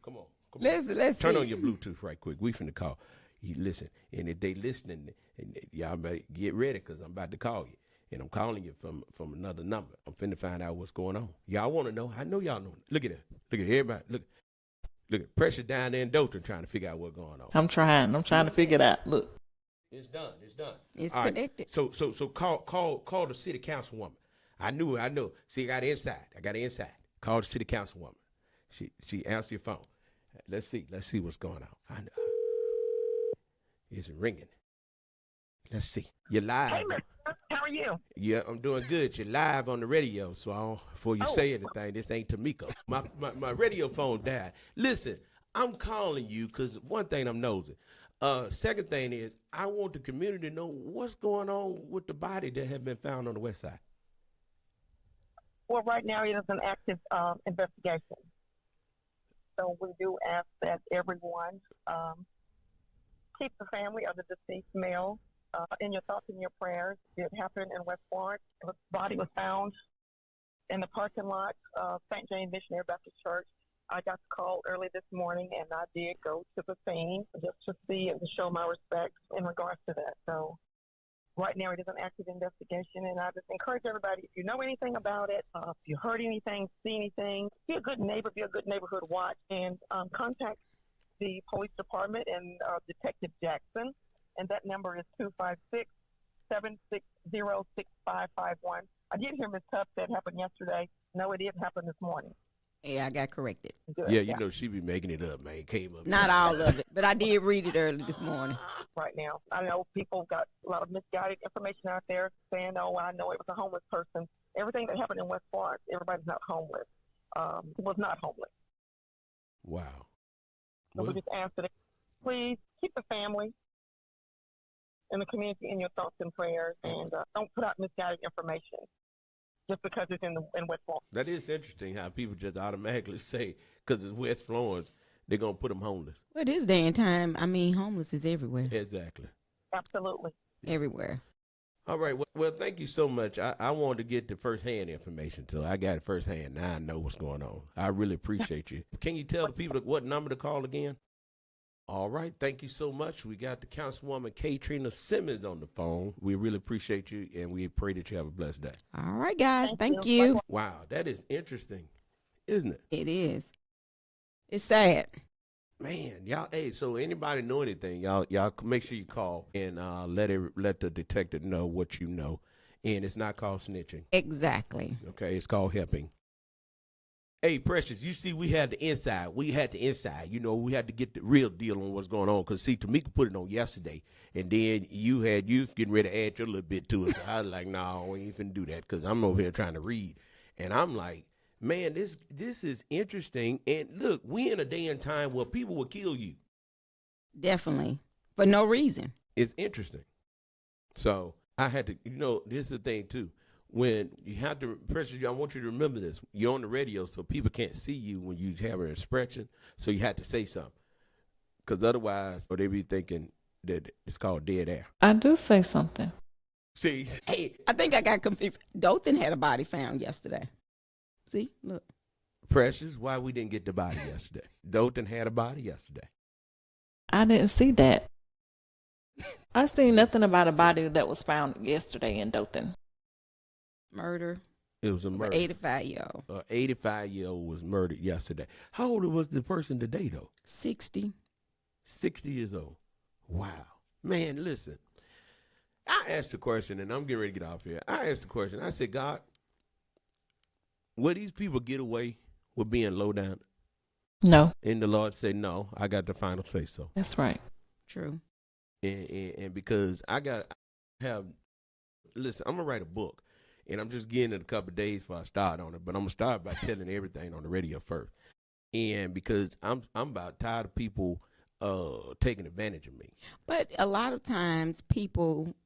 Speaker 3: Come on.
Speaker 1: Let's
Speaker 3: turn
Speaker 1: see.
Speaker 3: on your Bluetooth right quick. We finna call. You listen, and if they listening, and y'all better get ready because I'm about to call you, and I'm calling you from another number. I'm finna find out what's going on. Y'all want to know? I know y'all know. Look at that. Look at everybody. Look at pressure down there in Dothan trying to figure out what's going on.
Speaker 2: I'm trying to figure it out. Look.
Speaker 3: It's done.
Speaker 1: It's
Speaker 3: all
Speaker 1: connected.
Speaker 3: Right. So call the city councilwoman. I know. See, I got it inside. Call the city councilwoman. She answered your phone. Let's see what's going on. I know. It's ringing. Let's see. You're live.
Speaker 4: Hey, Miss, how are you?
Speaker 3: Yeah, I'm doing good. You're live on the radio, so before you say anything, this ain't Tamika. My radio phone died. Listen, I'm calling you because one thing I'm nosing. Second thing is I want the community to know what's going on with the body that have been found on the west side.
Speaker 4: Well, right now it is an active investigation. So we do ask that everyone keep the family of the deceased male in your thoughts and your prayers. It happened in West Florence. The body was found in the parking lot of St. James Missionary Baptist Church. I got the call early this morning, and I did go to the scene just to see and to show my respect in regards to that. So right now it is an active investigation, and I just encourage everybody, if you know anything about it, if you heard anything, see anything, be a good neighbor, be a good neighborhood watch, and contact the police department and Detective Jackson, and that number is 256-760-6551. I did hear Ms. Tubb said it happened yesterday. No, it did happen this morning.
Speaker 1: Yeah, I got corrected.
Speaker 4: Good.
Speaker 3: Yeah, you know she be making it up, man. Came up.
Speaker 1: Not all of it, but I did read it early this morning.
Speaker 4: Right now, I know people got a lot of misguided information out there saying, "Oh, I know it was a homeless person." Everything that happened in West Florence, everybody's not homeless. Was not homeless.
Speaker 3: Wow.
Speaker 4: So we just ask that please keep the family and the community in your thoughts and prayers, and don't put out misguided information just because it's in West Florence.
Speaker 3: That is interesting how people just automatically say, because it's West Florence, they're going to put them homeless.
Speaker 1: Well, this day and time, I mean, homeless is everywhere.
Speaker 3: Exactly.
Speaker 4: Absolutely.
Speaker 1: Everywhere.
Speaker 3: All right. Well, thank you so much. I wanted to get the first-hand information, so I got it first-hand. Now I know what's going on. I really appreciate you. Can you tell the people what number to call again? All right. Thank you so much. We got the Councilwoman Katrina Simmons on the phone. We really appreciate you, and we pray that you have a blessed day.
Speaker 1: All right, guys. Thank you.
Speaker 3: Wow. That is interesting, isn't it?
Speaker 1: It is. It's sad.
Speaker 3: Man, y'all. Hey, so anybody know anything? Y'all make sure you call and let the detective know what you know, and it's not called snitching.
Speaker 1: Exactly.
Speaker 3: Okay, it's called helping. Hey, Precious, you see, we had the inside. We had the inside. You know, we had to get the real deal on what's going on. Because, see, Tamika put it on yesterday. And then you getting ready to add your little bit to it. So I was like, no, we ain't finna do that because I'm over here trying to read. And I'm like, man, this is interesting. And look, we in a day and time where people will kill you.
Speaker 1: Definitely. For no reason.
Speaker 3: It's interesting. So I had to, this is the thing, too. When you have to, Precious, I want you to remember this. You're on the radio, so people can't see you when you have an expression. So you have to say something. Because otherwise, or they be thinking that it's called dead air.
Speaker 2: I do say something.
Speaker 3: See?
Speaker 1: Hey, I think I got confused. Dothan had a body found yesterday. See? Look.
Speaker 3: Precious, why we didn't get the body yesterday? Dothan had a body yesterday.
Speaker 2: I didn't see that. I seen nothing about a body that was found yesterday in Dothan.
Speaker 1: Murder.
Speaker 3: It was a murder.
Speaker 1: 85-year-old.
Speaker 3: An 85-year-old was murdered yesterday. How old was the person today, though?
Speaker 1: 60.
Speaker 3: 60 years old. Wow. Man, listen. I asked the question, and I'm getting ready to get off here. I asked the question. I said, God, will these people get away with being low down?
Speaker 2: No.
Speaker 3: And the Lord said, no, I got the final say so.
Speaker 2: That's right.
Speaker 1: True.
Speaker 3: And because listen, I'm going to write a book. And I'm just getting it a couple of days before I start on it. But I'm going to start by telling everything on the radio first. And because I'm about tired of people taking advantage of me.
Speaker 1: But a lot of times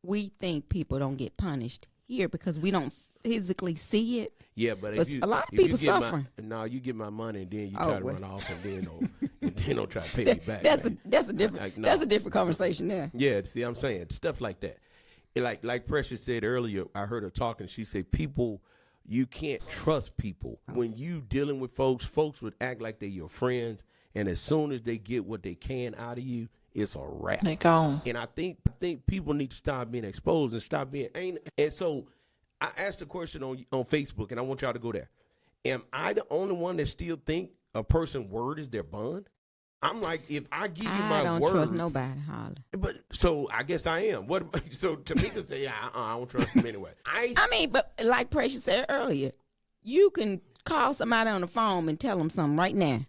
Speaker 1: we think people don't get punished here because we don't physically see it.
Speaker 3: Yeah, but
Speaker 1: a lot of people suffering.
Speaker 3: No, you get my money and then you try to run off and then don't try to pay me back.
Speaker 1: That's a different that's a different conversation there.
Speaker 3: Yeah, see, I'm saying stuff like that. Like Precious said earlier, I heard her talking. She said, you can't trust people. When you dealing with folks would act like they're your friends. And as soon as they get what they can out of you, it's a wrap.
Speaker 2: They gone.
Speaker 3: And I think people need to stop being exposed and stop being angry. And so I asked a question on Facebook, and I want y'all to go there. Am I the only one that still think a person's word is their bond? I'm like, if I give you my word. I don't
Speaker 1: trust nobody, Holly.
Speaker 3: But so I guess I am. So Tamika say, yeah, I don't trust him anyway.
Speaker 1: I mean, but like Precious said earlier, you can call somebody on the phone and tell them something right now.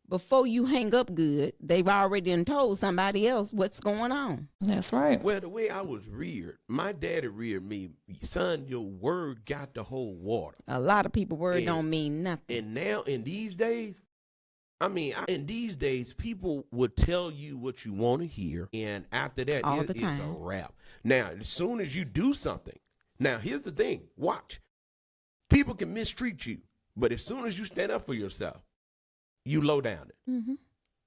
Speaker 1: Before you hang up good, they've already told somebody else what's going on.
Speaker 2: That's right.
Speaker 3: Well, the way I was reared, my daddy reared me, son, your word got to hold water.
Speaker 1: A lot of people word don't mean nothing.
Speaker 3: And now in these days, people would tell you what you want to hear, and after that, it's a wrap. Now, as soon as you do something, now here's the thing, watch. People can mistreat you, but as soon as you stand up for yourself, you low down it. Mm-hmm.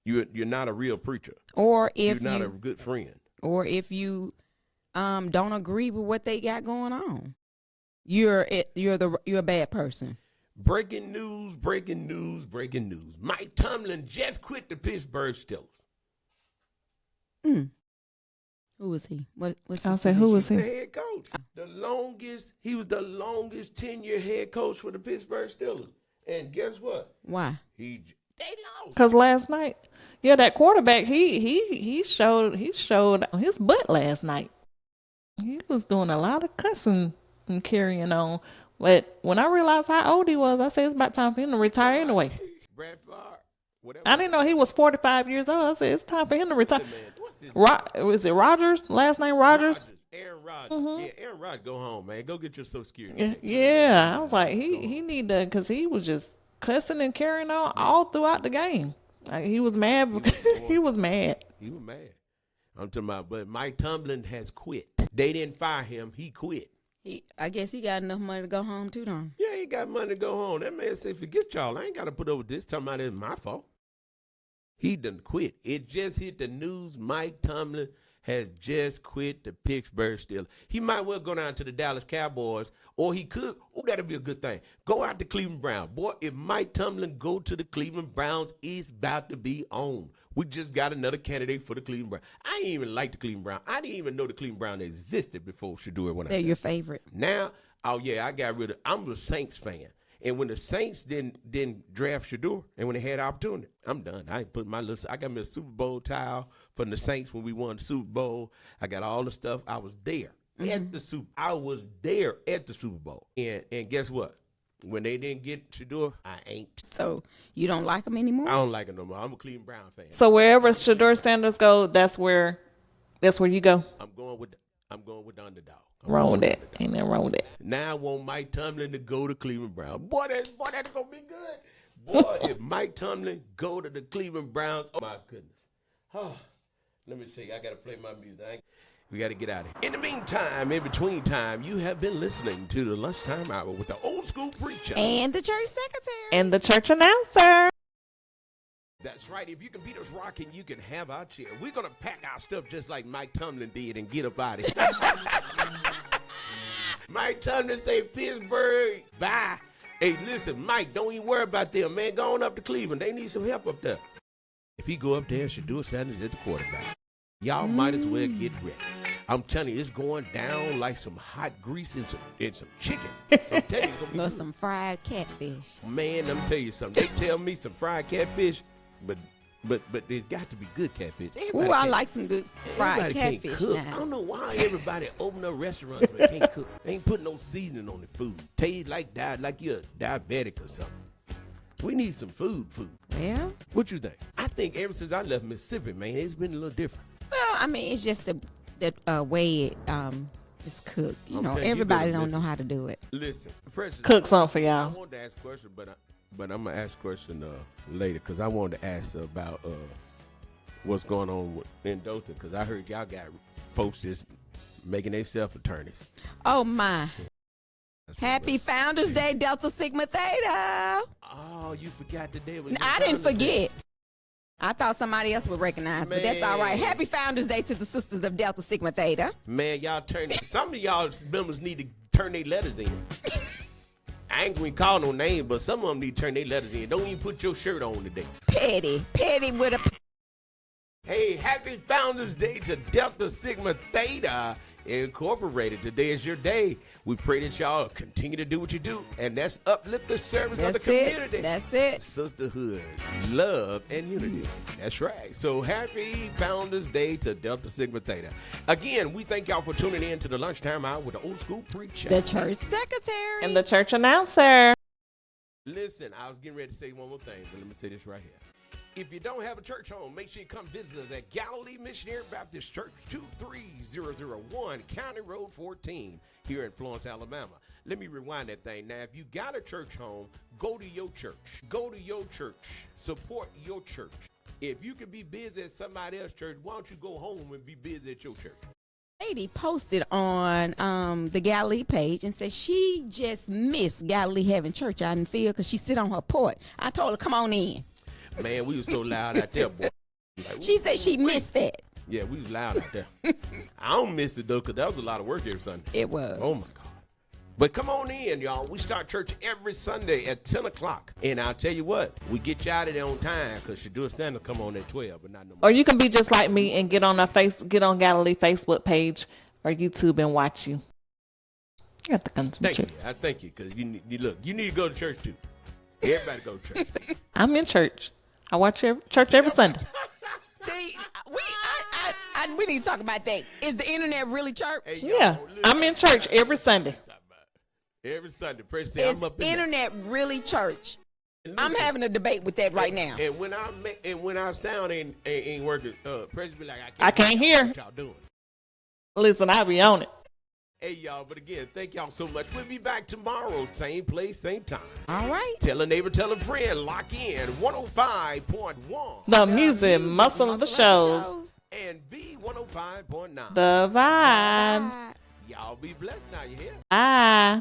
Speaker 3: You're not a real preacher.
Speaker 1: Or if
Speaker 3: you're not a good friend.
Speaker 1: Or if you don't agree with what they got going on, you're a bad person.
Speaker 3: Breaking news. Mike Tomlin just quit the Pittsburgh Steelers.
Speaker 1: Who was he? What's
Speaker 2: I'll say, who was he?
Speaker 3: The head coach. He was the longest tenured head coach for the Pittsburgh Steelers. And guess what?
Speaker 1: Why?
Speaker 3: They lost.
Speaker 2: Because last night, that quarterback, he showed his butt last night. He was doing a lot of cussing and carrying on. But when I realized how old he was, I said it's about time for him to retire anyway.
Speaker 3: Brad Favre, whatever.
Speaker 2: I didn't know he was 45 years old. I said it's time for him to retire. Was it Rogers? Last name Rogers?
Speaker 3: Aaron Rodgers.
Speaker 2: Mm-hmm.
Speaker 3: Yeah, Aaron Rodgers, go home, man. Go get your Social Security.
Speaker 2: Yeah, I was like, he need to, because he was just cussing and carrying on all throughout the game. Like, he was mad because he was mad.
Speaker 3: He was mad. I'm talking about, but Mike Tomlin has quit. They didn't fire him. He quit.
Speaker 1: I guess he got enough money to go home too, though.
Speaker 3: Yeah, he got money to go home. That man said, forget y'all. I ain't got to put up with this. Talking about it's my fault. He done quit. It just hit the news. Mike Tomlin has just quit the Pittsburgh Steelers. He might well go down to the Dallas Cowboys, or he could. Oh, that'd be a good thing. Go out to Cleveland Browns. Boy, if Mike Tomlin go to the Cleveland Browns, it's about to be on. We just got another candidate for the Cleveland Browns. I didn't even like the Cleveland Browns. I didn't even know the Cleveland Browns existed before Shador went out.
Speaker 1: They're your favorite.
Speaker 3: Now, I got rid of. I'm a Saints fan. And when the Saints didn't draft Shador, and when they had opportunity, I'm done. I got me a Super Bowl towel from the Saints when we won the Super Bowl. I got all the stuff. I was there at the Super. I was there at the Super Bowl. And guess what? When they didn't get Shador, I ain't.
Speaker 1: So you don't like them anymore?
Speaker 3: I don't like it no more. I'm a Cleveland Brown fan.
Speaker 2: So wherever Shador Sanders go, that's where you go.
Speaker 3: I'm going with the underdog.
Speaker 2: Wrong with that. Ain't nothing wrong with that.
Speaker 3: Now I want Mike Tomlin to go to Cleveland Browns. Boy, that's gonna be good. Boy, if Mike Tomlin go to the Cleveland Browns, oh my goodness. Oh, let me see. I gotta play my music. We got to get out of here. In the meantime, in between time, you have been listening to the Lunchtime Hour with the old school preacher.
Speaker 1: And the church secretary.
Speaker 2: And the church announcer.
Speaker 3: That's right. If you can beat us rocking, you can have our chair. We're going to pack our stuff just like Mike Tomlin did and get up out of here. Mike Tomlin say, Pittsburgh, bye. Hey, listen, Mike, don't even worry about them, man. Go on up to Cleveland. They need some help up there. If he go up there, Shador Sanders at the quarterback. Y'all might as well get ready. I'm telling you, it's going down like some hot grease and some chicken. I'm telling you, it's gonna be
Speaker 1: Some fried catfish.
Speaker 3: Man, let me tell you something. They tell me some fried catfish, but there's got to be good catfish.
Speaker 1: Ooh, I like some good fried
Speaker 3: everybody
Speaker 1: catfish
Speaker 3: can't cook.
Speaker 1: now.
Speaker 3: I don't know why everybody open up restaurants but can't cook. They ain't putting no seasoning on the food. Taste like you're diabetic or something. We need some food.
Speaker 1: Well,
Speaker 3: What you think? I think ever since I left Mississippi, man, it's been a little different.
Speaker 1: well, I mean, it's just the way it is cooked. You
Speaker 3: I'm
Speaker 1: know,
Speaker 3: telling you,
Speaker 1: everybody
Speaker 3: you
Speaker 1: don't
Speaker 3: better
Speaker 1: know how to do it.
Speaker 3: Listen, Precious,
Speaker 2: Cook something for
Speaker 3: I
Speaker 2: y'all.
Speaker 3: wanted to ask a question, but I'm gonna ask a question later because I wanted to ask about what's going on in Dothan because I heard y'all got folks just making themselves attorneys.
Speaker 1: Oh my!
Speaker 3: That's
Speaker 1: Happy Founders Day, Delta Sigma Theta.
Speaker 3: Oh, you forgot today was.
Speaker 1: I didn't forget. I thought somebody else would recognize, but that's all right.
Speaker 3: Man.
Speaker 1: Happy Founders Day to the sisters of Delta Sigma Theta.
Speaker 3: Man, y'all turn. Some of y'all members need to turn their letters in. I ain't gonna call no names, but some of them need to turn their letters in. Don't even put your shirt on today.
Speaker 1: Petty with a.
Speaker 3: Hey, happy Founders Day to Delta Sigma Theta Incorporated. Today is your day. We pray that y'all continue to do what you do, and that's uplift the service of the community.
Speaker 1: That's it.
Speaker 3: Sisterhood, love, and unity. That's right. So happy Founders Day to Delta Sigma Theta. Again, we thank y'all for tuning in to the Lunchtime Hour with the old school preacher.
Speaker 1: The church secretary.
Speaker 2: And the church announcer.
Speaker 3: Listen, I was getting ready to say one more thing, but let me say this right here. If you don't have a church home, make sure you come visit us at Galilee Missionary Baptist Church, 23001 County Road 14 here in Florence, Alabama. Let me rewind that thing. Now, if you got a church home, go to your church. Go to your church. Support your church. If you can be busy at somebody else's church, why don't you go home and be busy at your church?
Speaker 1: Lady posted on the Galilee page and said she just missed Galilee having church out in the field because she sit on her porch. I told her, come on in.
Speaker 3: Man, we was so loud out there, boy. Like,
Speaker 1: She said she missed that.
Speaker 3: yeah, we was loud out there. I don't miss it, though, because that was a lot of work every Sunday.
Speaker 1: It was.
Speaker 3: Oh, my God. But come on in, y'all. We start church every Sunday at 10 o'clock. And I'll tell you what, we get you out of there on time because Shador Sanders come on at 12, but not no more.
Speaker 2: Or you can be just like me and get on Galilee Facebook page or YouTube and watch you. You have to come to
Speaker 3: Thank
Speaker 2: church.
Speaker 3: you. I thank you because you need to go to church, too. Everybody go to church.
Speaker 2: I'm in church. I watch church every Sunday.
Speaker 1: See, we need to talk about that. Is the internet really church?
Speaker 3: Hey,
Speaker 2: Yeah,
Speaker 3: y'all,
Speaker 2: I'm in church every Sunday.
Speaker 3: Every Sunday. Praise
Speaker 1: Is
Speaker 3: I'm up in
Speaker 1: internet really church?
Speaker 3: there.
Speaker 1: I'm
Speaker 3: Listen,
Speaker 1: having a debate with that right now.
Speaker 3: And when our sound ain't working, President be like,
Speaker 2: I can't hear.
Speaker 3: what y'all doing.
Speaker 2: Listen, I be on it.
Speaker 3: Hey, y'all, but again, thank y'all so much. We'll be back tomorrow, same place, same time.
Speaker 1: All right.
Speaker 3: Tell a neighbor, tell a friend, lock in 105.1
Speaker 2: The music, muscle of the shows.
Speaker 3: and V105.9.
Speaker 2: The vibe.
Speaker 3: Y'all be blessed now, you hear?
Speaker 2: Bye.